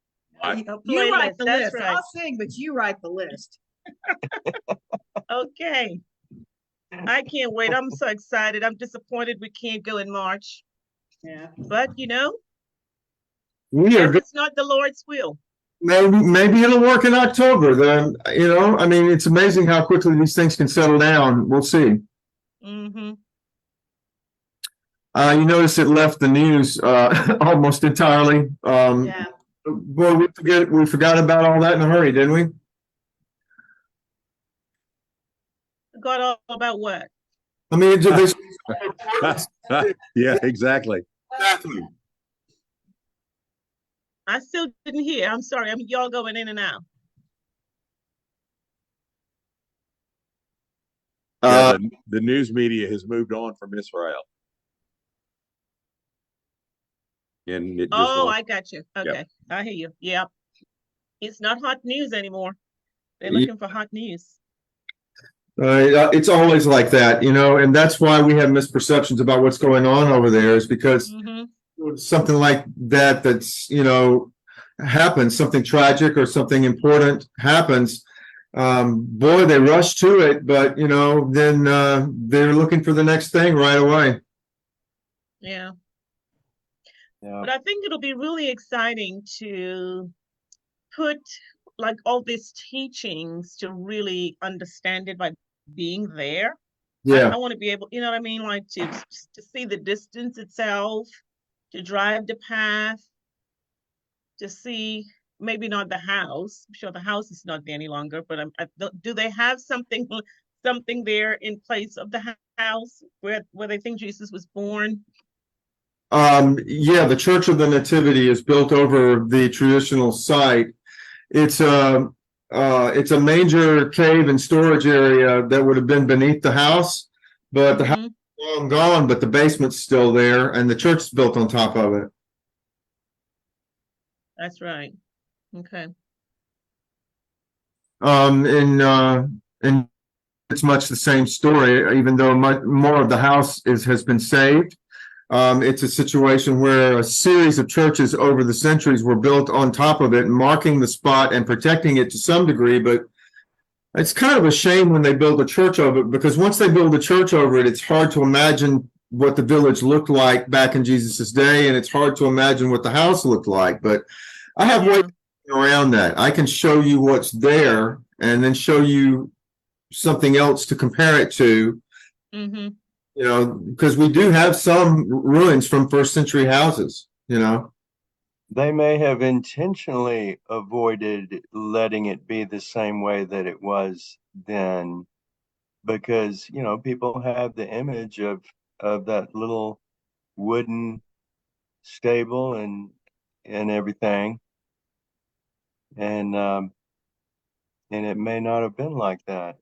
You write the That's list. right. I'll sing, but you write the list. Okay. I can't wait. I'm so excited. I'm disappointed we can't go in March. Yeah. But We are if it's not the Lord's will. maybe it'll work in October. Then, I mean, it's amazing how quickly these things can settle down. We'll see. Mm-hmm. You notice it left the news almost entirely. Yeah. Boy, we forgot about all that in a hurry, didn't we? Got all about what? I mean, Yeah, exactly. exactly. I still didn't hear. I'm sorry. Y'all going in and out. Yeah, the news media has moved on from Israel. And it just Oh, lost. I got you. Okay, I hear you. Yeah. It's not hot news anymore. They're Yeah. looking for hot news. It's always like that, and that's why we have misperceptions about what's going on over there, is because something like that's, happens, something tragic or something important happens. Boy, they rush to it, but, then they're looking for the next thing right away. Yeah. Yeah. But I think it'll be really exciting to put like all these teachings to really understand it by being there. Yeah. I want to be able, you know what I mean? Like to see the distance itself, to drive the path, to see maybe not the house. I'm sure the house is not there any longer, but do they have something there in place of the house where they think Jesus was born? Yeah, the Church of the Nativity is built over the traditional site. It's a manger, cave, and storage area that would have been beneath the house, but the house is long gone, but the basement's still there, and the church is built on top of it. That's right. Okay. And it's much the same story, even though much more of the house has been saved. It's a situation where a series of churches over the centuries were built on top of it, marking the spot and protecting it to some degree. But it's kind of a shame when they build a church over it, because once they build a church over it, it's hard to imagine what the village looked like back in Jesus's day, and it's hard to imagine what the house looked like. But I have ways around that. I can show you what's there and then show you something else to compare it to. Because we do have some ruins from first century houses, They may have intentionally avoided letting it be the same way that it was then, because, people have the image of that little wooden stable and everything. And it may not have been like that.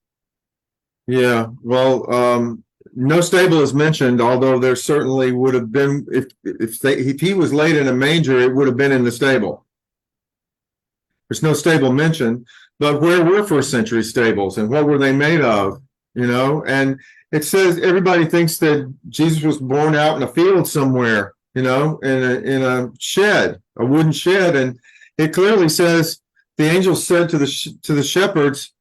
Yeah, well, no stable is mentioned, although there certainly would have been, if he was laid in a manger, it would have been in the stable. There's no stable mentioned, but where were first century stables and what were they made of? And it says everybody thinks that Jesus was born out in a field somewhere, in a shed, a wooden shed, and it clearly says the angel said to the shepherds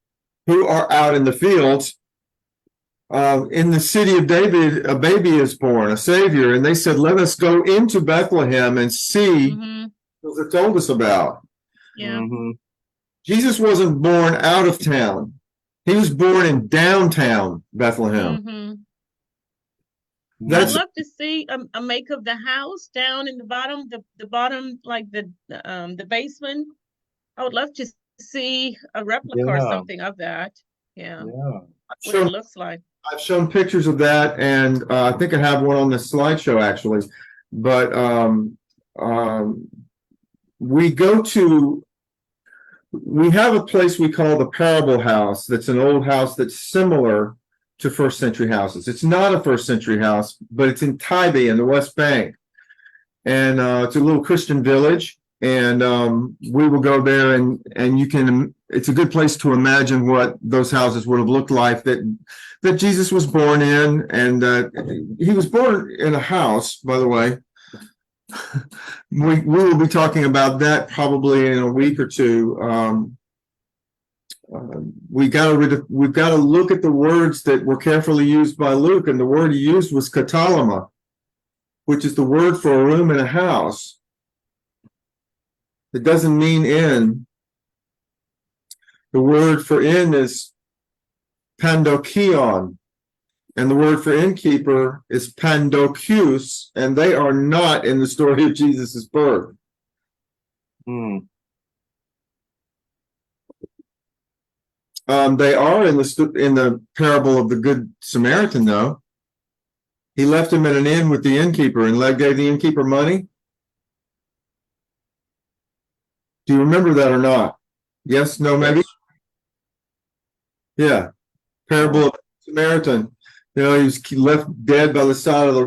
who are out in the fields, in the city of David, a baby is born, a savior. And they said, let us go into Bethlehem and see what it told us about. Yeah. Jesus wasn't born out of town. He was born in downtown Bethlehem. I'd love to see a make of the house down in the bottom, the bottom, like the basement. I would love to see a replica or something of that. Yeah. What it looks like. I've shown pictures of that, and I think I have one on the slideshow actually. But we have a place we call the Parable House. That's an old house that's similar to first century houses. It's not a first century house, but it's in Tybee in the West Bank, and it's a little Christian village. And we will go there, and it's a good place to imagine what those houses would have looked like that Jesus was born in. And he was born in a house, by the way. We will be talking about that probably in a week or two. We've got to look at the words that were carefully used by Luke, and the word he used was katalama, which is the word for a room in a house. It doesn't mean inn. The word for inn is pandokion, and the word for innkeeper is pandokius, and they are not in the story of Jesus' birth. They are in the parable of the Good Samaritan, though. He left him at an inn with the innkeeper and gave the innkeeper money. Do you remember that or not? Yes, no, maybe? Yeah. Parable of Samaritan. You know, he was left dead by the side of the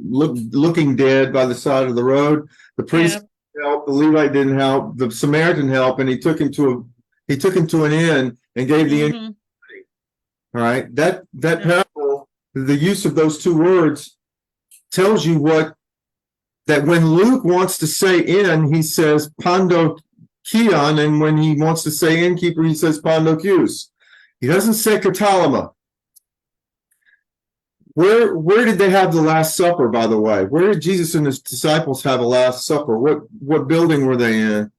looking dead by the side of the road. The priest didn't help, the Levite didn't help, the Samaritan helped, and he took him to an inn and gave the inn. Mhm. All right, that parable, the use of those two words tells you that when Luke wants to say inn, he says pando kion, and when he wants to say innkeeper, he says pando kius. He doesn't say katalama. Where did they have the Last Supper, by the way? Where did Jesus and his disciples have a Last Supper? What building were they in?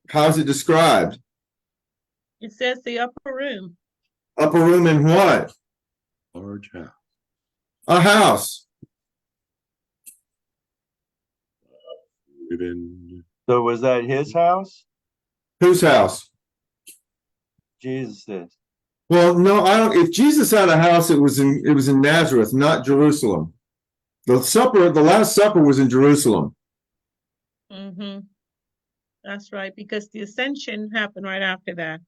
How is it described? It says the upper room. Upper room in what? Large house. A house. Even So was that his house? Whose house? Jesus'. Well, no, I don't. If Jesus had a house, it was in Nazareth, not Jerusalem. The Last Supper was in Jerusalem. Mm-hmm. That's right, because the ascension happened right after that.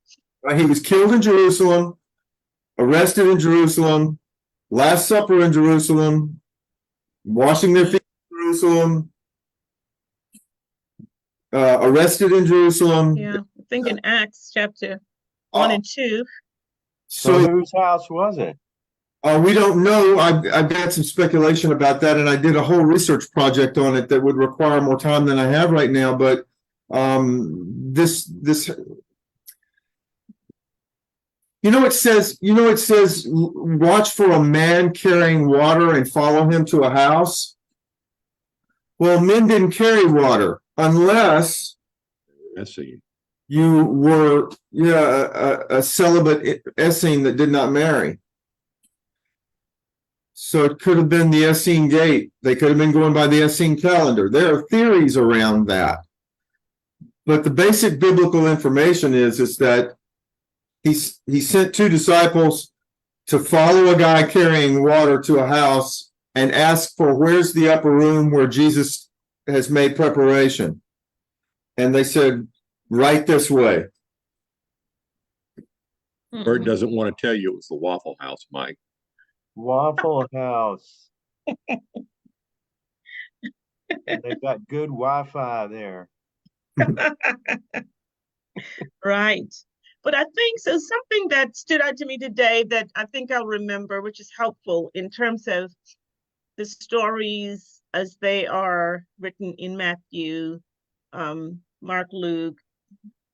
He was killed in Jerusalem, arrested in Jerusalem, Last Supper in Jerusalem, washing their feet in Jerusalem, arrested in Jerusalem. Yeah, I think in Acts chapter 1 and 2. So So whose house was it? we don't know. I've got some speculation about that, and I did a whole research project on it that would require more time than I have right now. But this it says watch for a man carrying water and follow him to a house. Well, men didn't carry water unless you were a celibate Essene that did not marry. So it could have been the Essene gate. They could have been going by the Essene calendar. There are theories around that. But the basic biblical information is that he sent two disciples to follow a guy carrying water to a house and ask for where's the upper room where Jesus has made preparation. And they said, right this way. Bert doesn't want to tell you it was the Waffle House, Mike. Waffle House. They've got good Wi-Fi there. Right. But I think so. Something that stood out to me today that I think I'll remember, which is helpful in terms of the stories as they are written in Matthew, Mark, Luke,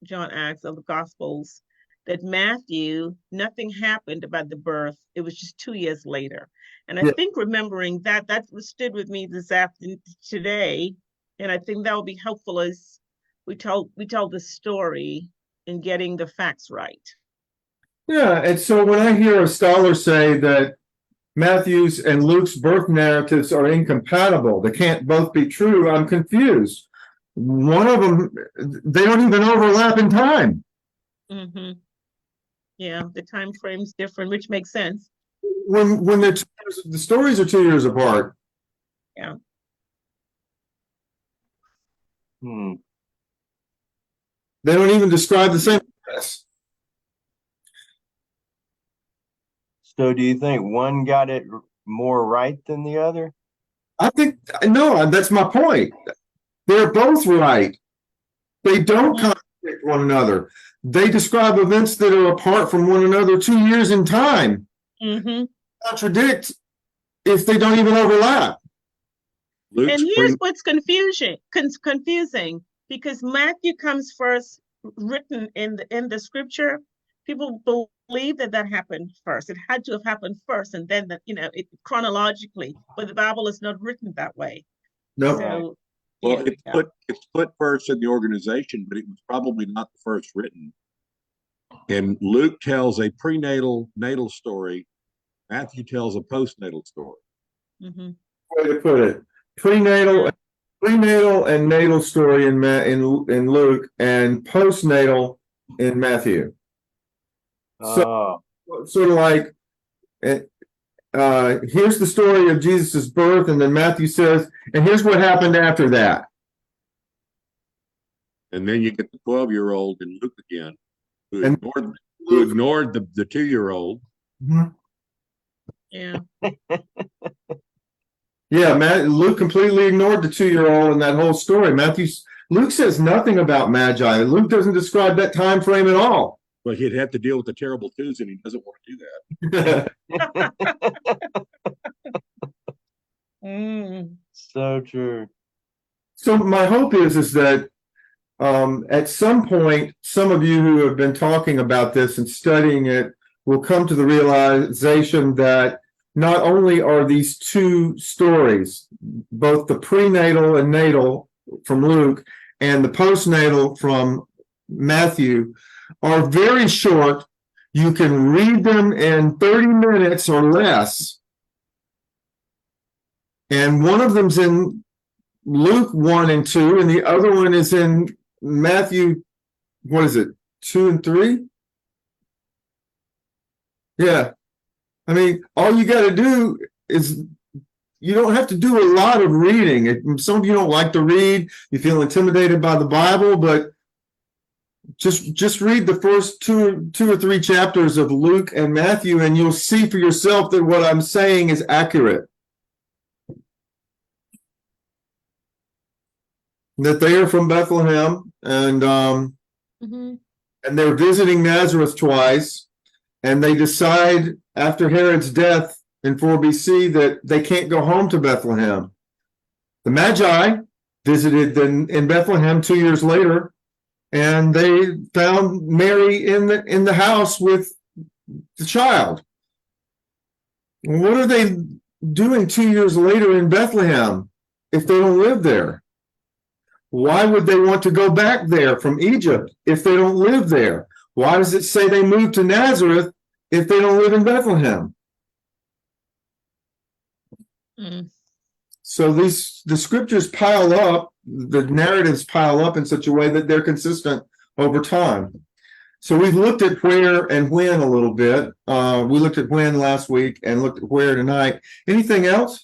John, Acts of the Gospels, that Matthew, nothing happened about the birth. It was just 2 years later. And I think remembering that stood with me this afternoon today. And I think that will be helpful as we tell the story in getting the facts right. Yeah, and so when I hear a scholar say that Matthew's and Luke's birth narratives are incompatible, they can't both be true, I'm confused. One of them, they don't even overlap in time. Mm-hmm. Yeah, the time frame's different, which makes sense. When the stories are 2 years apart. Yeah. They don't even describe the same place. So do you think one got it more right than the other? I think, no, that's my point. They're both right. They don't contradict one another. They describe events that are apart from one another 2 years in time. Mm-hmm. Contradict if they don't even overlap. And here's what's confusing, because Matthew comes first, written in the scripture. People believe that happened first. It had to have happened first, and then it chronologically. But the Bible is not written that way. No. So, well, it's put first in the organization, but it was probably not the first written. And Luke tells a natal story. Matthew tells a postnatal story. Mm-hmm. Way to put it. Prenatal and natal story in Luke, and postnatal in Matthew. So sort of like, here's the story of Jesus's birth, and then Matthew says, and here's what happened after that. And then you get the 12-year-old in Luke again, who ignored the 2-year-old. Mm-hmm. Yeah. Yeah, Luke completely ignored the 2-year-old in that whole story. Luke says nothing about Magi. Luke doesn't describe that time frame at all. But he'd have to deal with the terrible twos, and he doesn't want to do that. So true. So my hope is that at some point, some of you who have been talking about this and studying it will come to the realization that not only are these two stories, both the prenatal and natal from Luke and the postnatal from Matthew, are very short. You can read them in 30 minutes or less. And one of them's in Luke 1 and 2, and the other one is in Matthew, what is it, 2 and 3? Yeah. I mean, all you got to do is, you don't have to do a lot of reading. Some of you don't like to read, you feel intimidated by the Bible, but just read the first two or three chapters of Luke and Matthew, and you'll see for yourself that what I'm saying is accurate. That they are from Bethlehem, and they're visiting Nazareth twice, and they decide after Herod's death in 4 BC that they can't go home to Bethlehem. The Magi visited in Bethlehem 2 years later, and they found Mary in the house with the child. What are they doing 2 years later in Bethlehem if they don't live there? Why would they want to go back there from Egypt if they don't live there? Why does it say they moved to Nazareth if they don't live in Bethlehem? So the scriptures pile up, the narratives pile up in such a way that they're consistent over time. So we've looked at where and when a little bit. We looked at when last week and looked at where tonight. Anything else?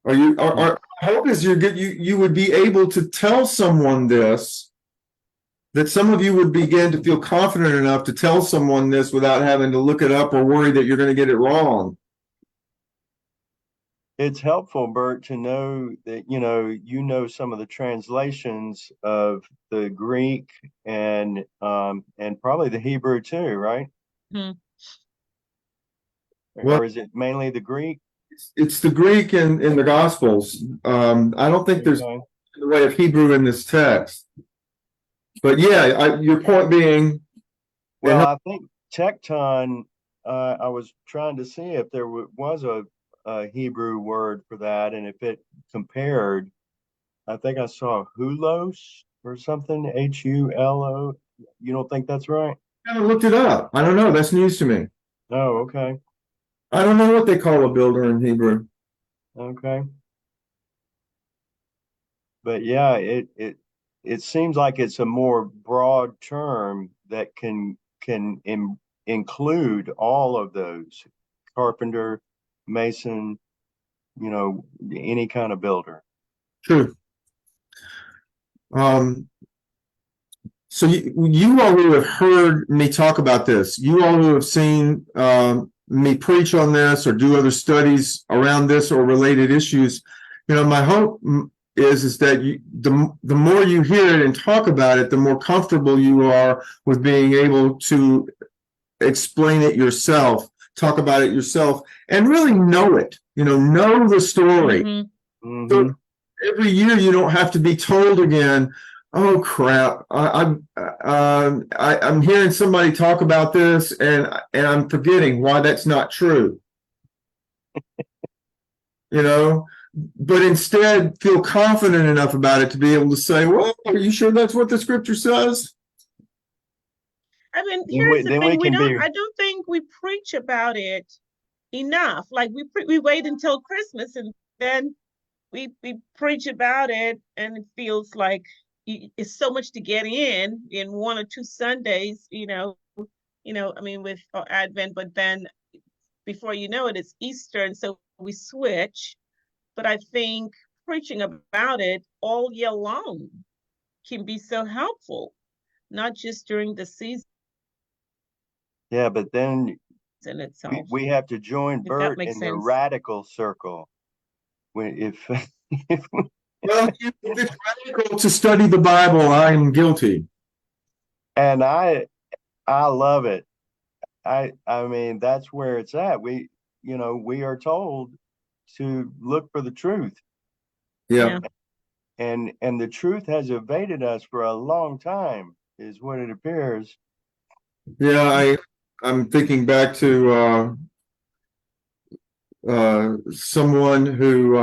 Our hope is you would be able to tell someone this, that some of you would begin to feel confident enough to tell someone this without having to look it up or worry that you're going to get it wrong. It's helpful, Bert, to know that, you know some of the translations of the Greek and probably the Hebrew too, right? Or is it mainly the Greek? It's the Greek in the Gospels. I don't think there's the way of Hebrew in this text. But yeah, your point being... Well, I think tecton, I was trying to see if there was a Hebrew word for that, and if it compared, I think I saw hulos or something, Hulo. You don't think that's right? I haven't looked it up. I don't know. That's news to me. Oh, okay. I don't know what they call a builder in Hebrew. Okay. But yeah, it seems like it's a more broad term that can include all of those: carpenter, mason, any kind of builder. True. So you all who have heard me talk about this, you all who have seen me preach on this or do other studies around this or related issues, my hope is that the more you hear it and talk about it, the more comfortable you are with being able to explain it yourself, talk about it yourself, and really know it, know the story. So every year you don't have to be told again, oh crap, I'm hearing somebody talk about this and I'm forgetting why that's not true. But instead feel confident enough about it to be able to say, well, are you sure that's what the scripture says? I mean, here's the thing, I don't think we preach about it enough. Like we wait until Christmas and then we preach about it, and it feels like it's so much to get in 1 or 2 Sundays, I mean, with Advent, but then before you know it, it's Easter, and so we switch. But I think preaching about it all year long can be so helpful, not just during the season. Yeah, but then in itself. We have to join If that Bert makes in the sense. radical circle. When if Well, if it's radical to study the Bible, I'm guilty. and I love it. I mean that's where it's at. We are told to look for the truth. Yeah. And the truth has evaded us for a long time, is what it appears. Yeah, I'm thinking back to someone who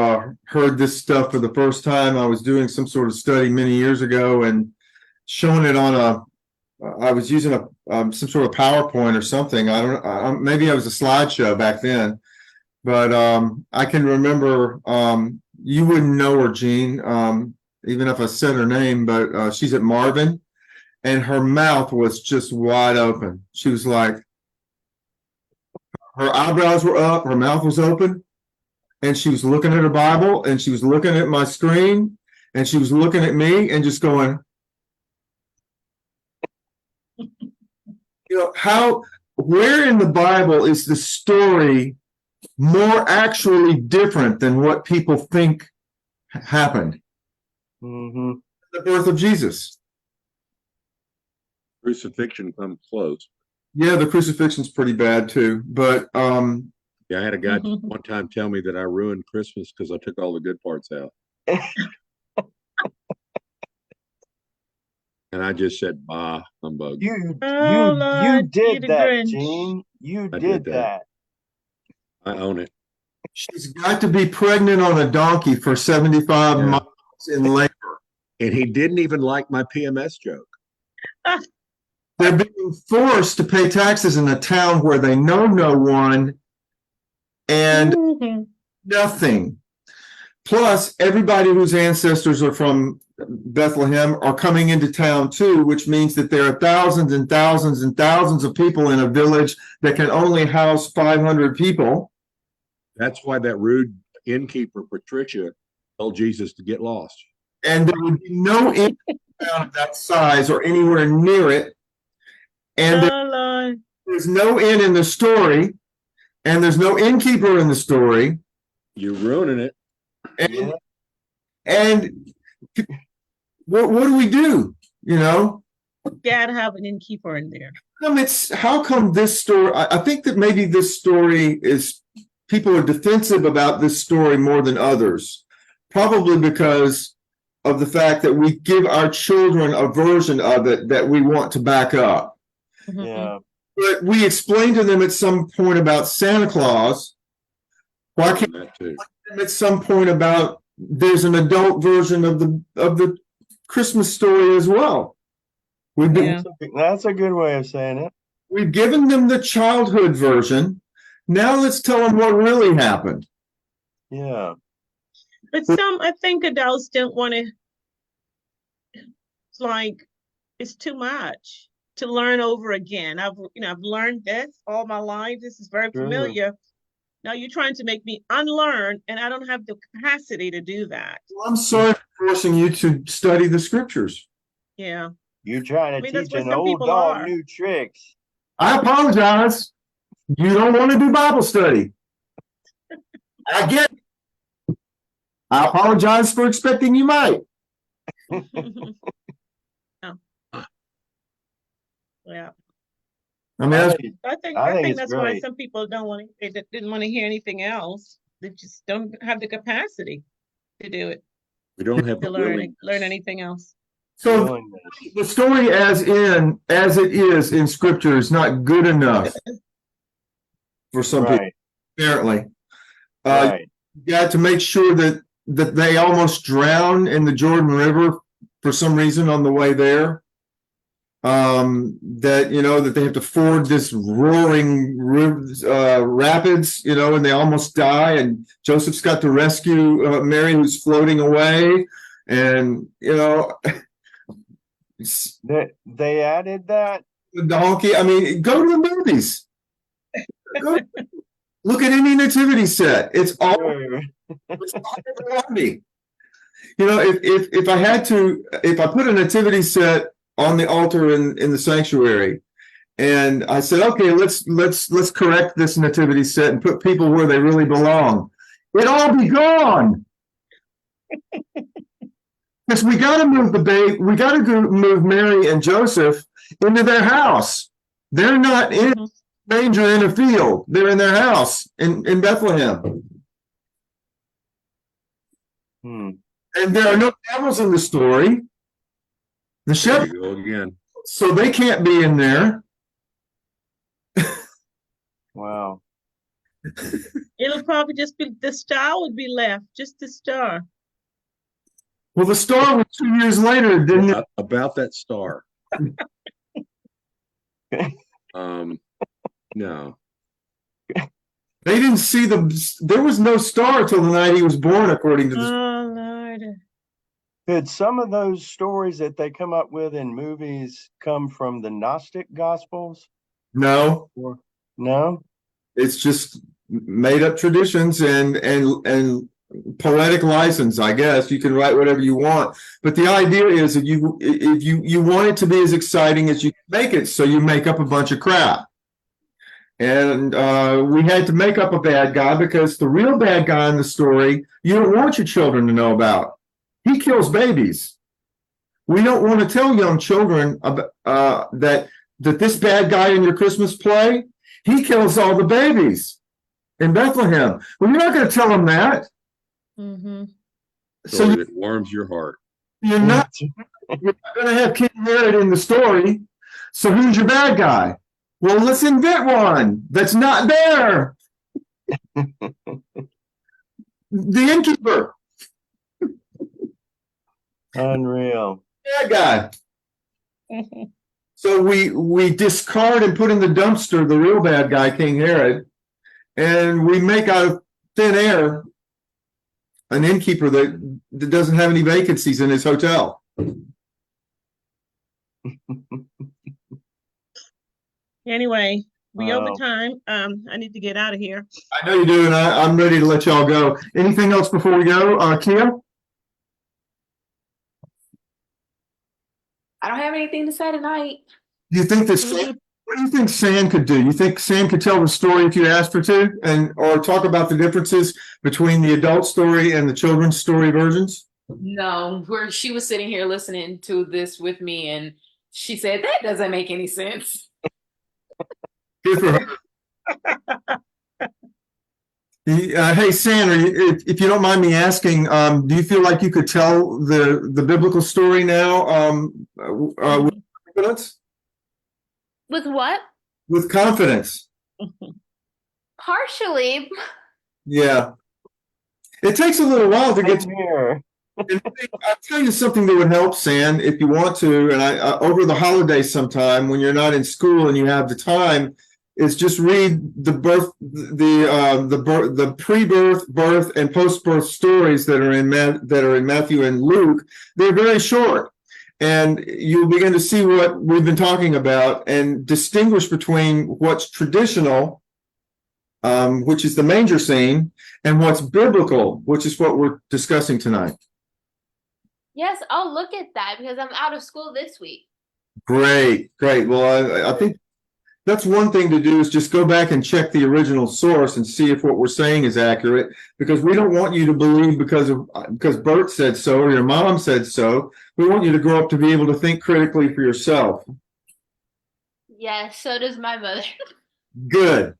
heard this stuff for the first time. I was doing some sort of study many years ago and showing it on I was using some sort of PowerPoint or something. Maybe it was a slideshow back then, but I can remember, you wouldn't know her, Jean, even if I said her name, but she's at Marvin, and her mouth was just wide open. She was like, her eyebrows were up, her mouth was open, and she was looking at her Bible, and she was looking at my screen, and she was looking at me and just going, where in the Bible is the story more actually different than what people think happened? Mm-hmm. The birth of Jesus. Crucifixion comes close. Yeah, the crucifixion's pretty bad too, but Yeah, I had a guy one time tell me that I ruined Christmas because I took all the good parts out. And I just said, bah, humbug. You Lord, did the that, Grinch. Gene. You I did did that. that. I own it. she's got to be pregnant on a donkey for 75 Yeah. months in labor. And he didn't even like my PMS joke. They're being forced to pay taxes in a town where they know no one and Mhm. nothing. Plus, everybody whose ancestors are from Bethlehem are coming into town too, which means that there are thousands and thousands and thousands of people in a village that can only house 500 people. That's why that rude innkeeper, Patricia, told Jesus to get lost. And there would be no inn of that size or anywhere near it. And Lord. there's no inn in the story, and there's no innkeeper in the story. You're ruining it. And, Yeah. and what do we do? You know, Gotta have an innkeeper in there. how come this story? I think that maybe this story is, people are defensive about this story more than others, probably because of the fact that we give our children a version of it that we want to back up. Mhm. Yeah. But we explained to them at some point about Santa Claus. Why can't That too. at some point about there's an adult version of the Christmas story as well? Yeah. That's a good way of saying it. We've given them the childhood version. Now let's tell them what really happened. Yeah. But some, I think adults don't want to, it's like, it's too much to learn over again. I've learned this all my life. This is very True. familiar. Now you're trying to make me unlearn, and I don't have the capacity to do that. Well, I'm sorry for forcing you to study the scriptures. Yeah. You're trying to That's teach where an some old people dog are. new tricks. I apologize. You don't want to do Bible study. I get it. I apologize for expecting you might. Oh. Yeah. I mean, that's, I think it's that's why great. some people didn't want to hear anything else. They just don't have the capacity to do it, We don't have to the learn willingness. anything else. so Willingness. the story as it is in scripture is not good enough for some people, Right. apparently. Right. You got to make sure that they almost drown in the Jordan River for some reason on the way there. That they have to ford this roaring rapids, and they almost die. And Joseph's got to rescue Mary, who's floating away. And They added that. the donkey. I mean, go to the movies. Look at any nativity set. It's all Sure. around me. If I put a nativity set on the altar in the sanctuary, And I said, okay, let's correct this nativity set and put people where they really belong. It all be gone. Because we got to move the babe. We got to move Mary and Joseph into their house. They're not in manger in a field. They're in their house in Bethlehem. And there are no devils in the story. The There shepherd, you go again. so they can't be in there. Wow. It'll probably just be, the star would be left, just the star. Well, the star was 2 years later, didn't it? About that star. No. They didn't see there was no star till the night he was born, according to the. Oh, Lord. Could some of those stories that they come up with in movies come from the Gnostic Gospels? No, Or no? it's just made up traditions and poetic license, I guess. You can write whatever you want, but the idea is that if you want it to be as exciting as you can make it, so you make up a bunch of crap. And we had to make up a bad guy because the real bad guy in the story you don't want your children to know about. He kills babies. We don't want to tell young children that this bad guy in your Christmas play, he kills all the babies in Bethlehem. Well, you're not going to tell them that. So it warms your heart. You're not going to have King Herod in the story. So who's your bad guy? Well, let's invent one that's not there. The innkeeper. Unreal. Bad guy. So we discard and put in the dumpster the real bad guy, King Herod, and we make out of thin air an innkeeper that doesn't have any vacancies in his hotel. Anyway, we over Wow. time. I need to get out of here. I know you do, and I'm ready to let y'all go. Anything else before we go, Kia? I don't have anything to say tonight. Do you think that what do you think Sam could do? You think Sam could tell the story if you asked her to, or talk about the differences between the adult story and the children's story versions? No, she was sitting here listening to this with me, and she said that doesn't make any sense. Good for her. Hey, Sam, if you don't mind me asking, do you feel like you could tell the biblical story now with confidence? With what? With confidence. Partially. Yeah. It takes a little while to get to here. I'll tell you something that would help, Sam, if you want to, and over the holidays sometime when you're not in school and you have the time, is just read the pre-birth, birth, and post-birth stories that are in Matthew and Luke. They're very short, and you'll begin to see what we've been talking about and distinguish between what's traditional, which is the manger scene, and what's biblical, which is what we're discussing tonight. Yes, I'll look at that because I'm out of school this week. Great. Well, I think that's one thing to do, is just go back and check the original source and see if what we're saying is accurate, because we don't want you to believe because Bert said so or your mom said so. We want you to grow up to be able to think critically for yourself. Yes, so does my mother. Good.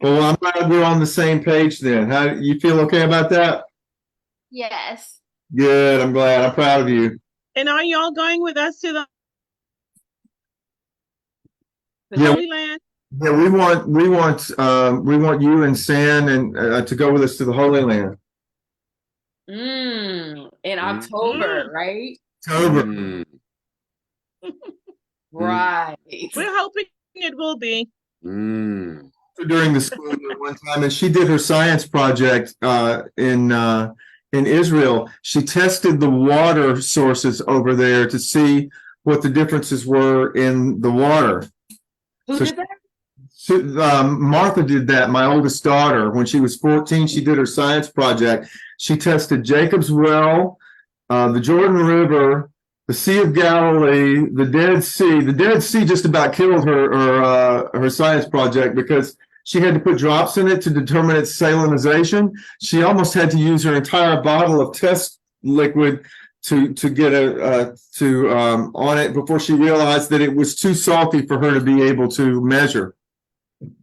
Well, I'm glad we're on the same page then. How you feel okay about that? Yes. Good. I'm glad. I'm proud of you. And are y'all going with us to the Yeah. Holy Land? Yeah, we want you and San and to go with us to the Holy Land. In October, right? October. Mm. Right. We're hoping it will be. Mm. During the school year one time, and she did her science project in Israel. She tested the water sources over there to see what the differences were in the water. Who did that? So, Martha did that, my oldest daughter. When she was 14, she did her science project. She tested Jacob's Well, the Jordan River, the Sea of Galilee, the Dead Sea. The Dead Sea just about killed her science project because she had to put drops in it to determine its salinization. She almost had to use her entire bottle of test liquid to get on it before she realized that it was too salty for her to be able to measure.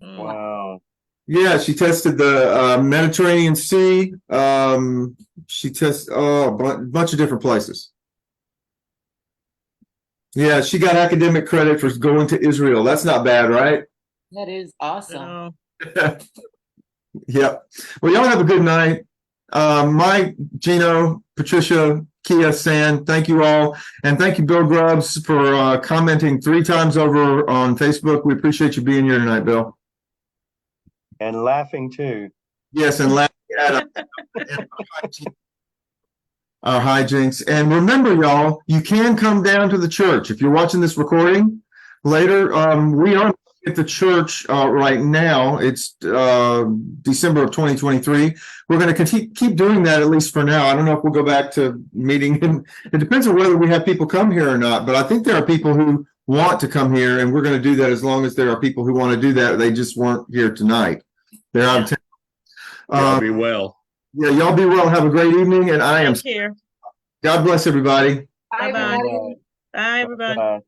Wow. Yeah, she tested the Mediterranean Sea. She tested a bunch of different places. Yeah, she got academic credit for going to Israel. That's not bad, right? That is awesome. Yep. Well, y'all have a good night. Mike, Gino, Patricia, Kia, San, thank you all. And thank you, Bill Grubbs, for commenting 3 times over on Facebook. We appreciate you being here tonight, Bill. And laughing too. Yes, and laughing at our hijinks. And remember, y'all, you can come down to the church. If you're watching this recording later, we are at the church right now. It's December of 2023. We're going to keep doing that, at least for now. I don't know if we'll go back to meeting. It depends on whether we have people come here or not, but I think there are people who want to come here, and we're going to do that as long as there are people who want to do that. They just weren't here tonight. They're out of town. Y'all be well. Yeah, y'all be well. Have a great evening, and I am Take care. God bless everybody. Bye, Bye-bye. everybody. Bye, everybody. Bye.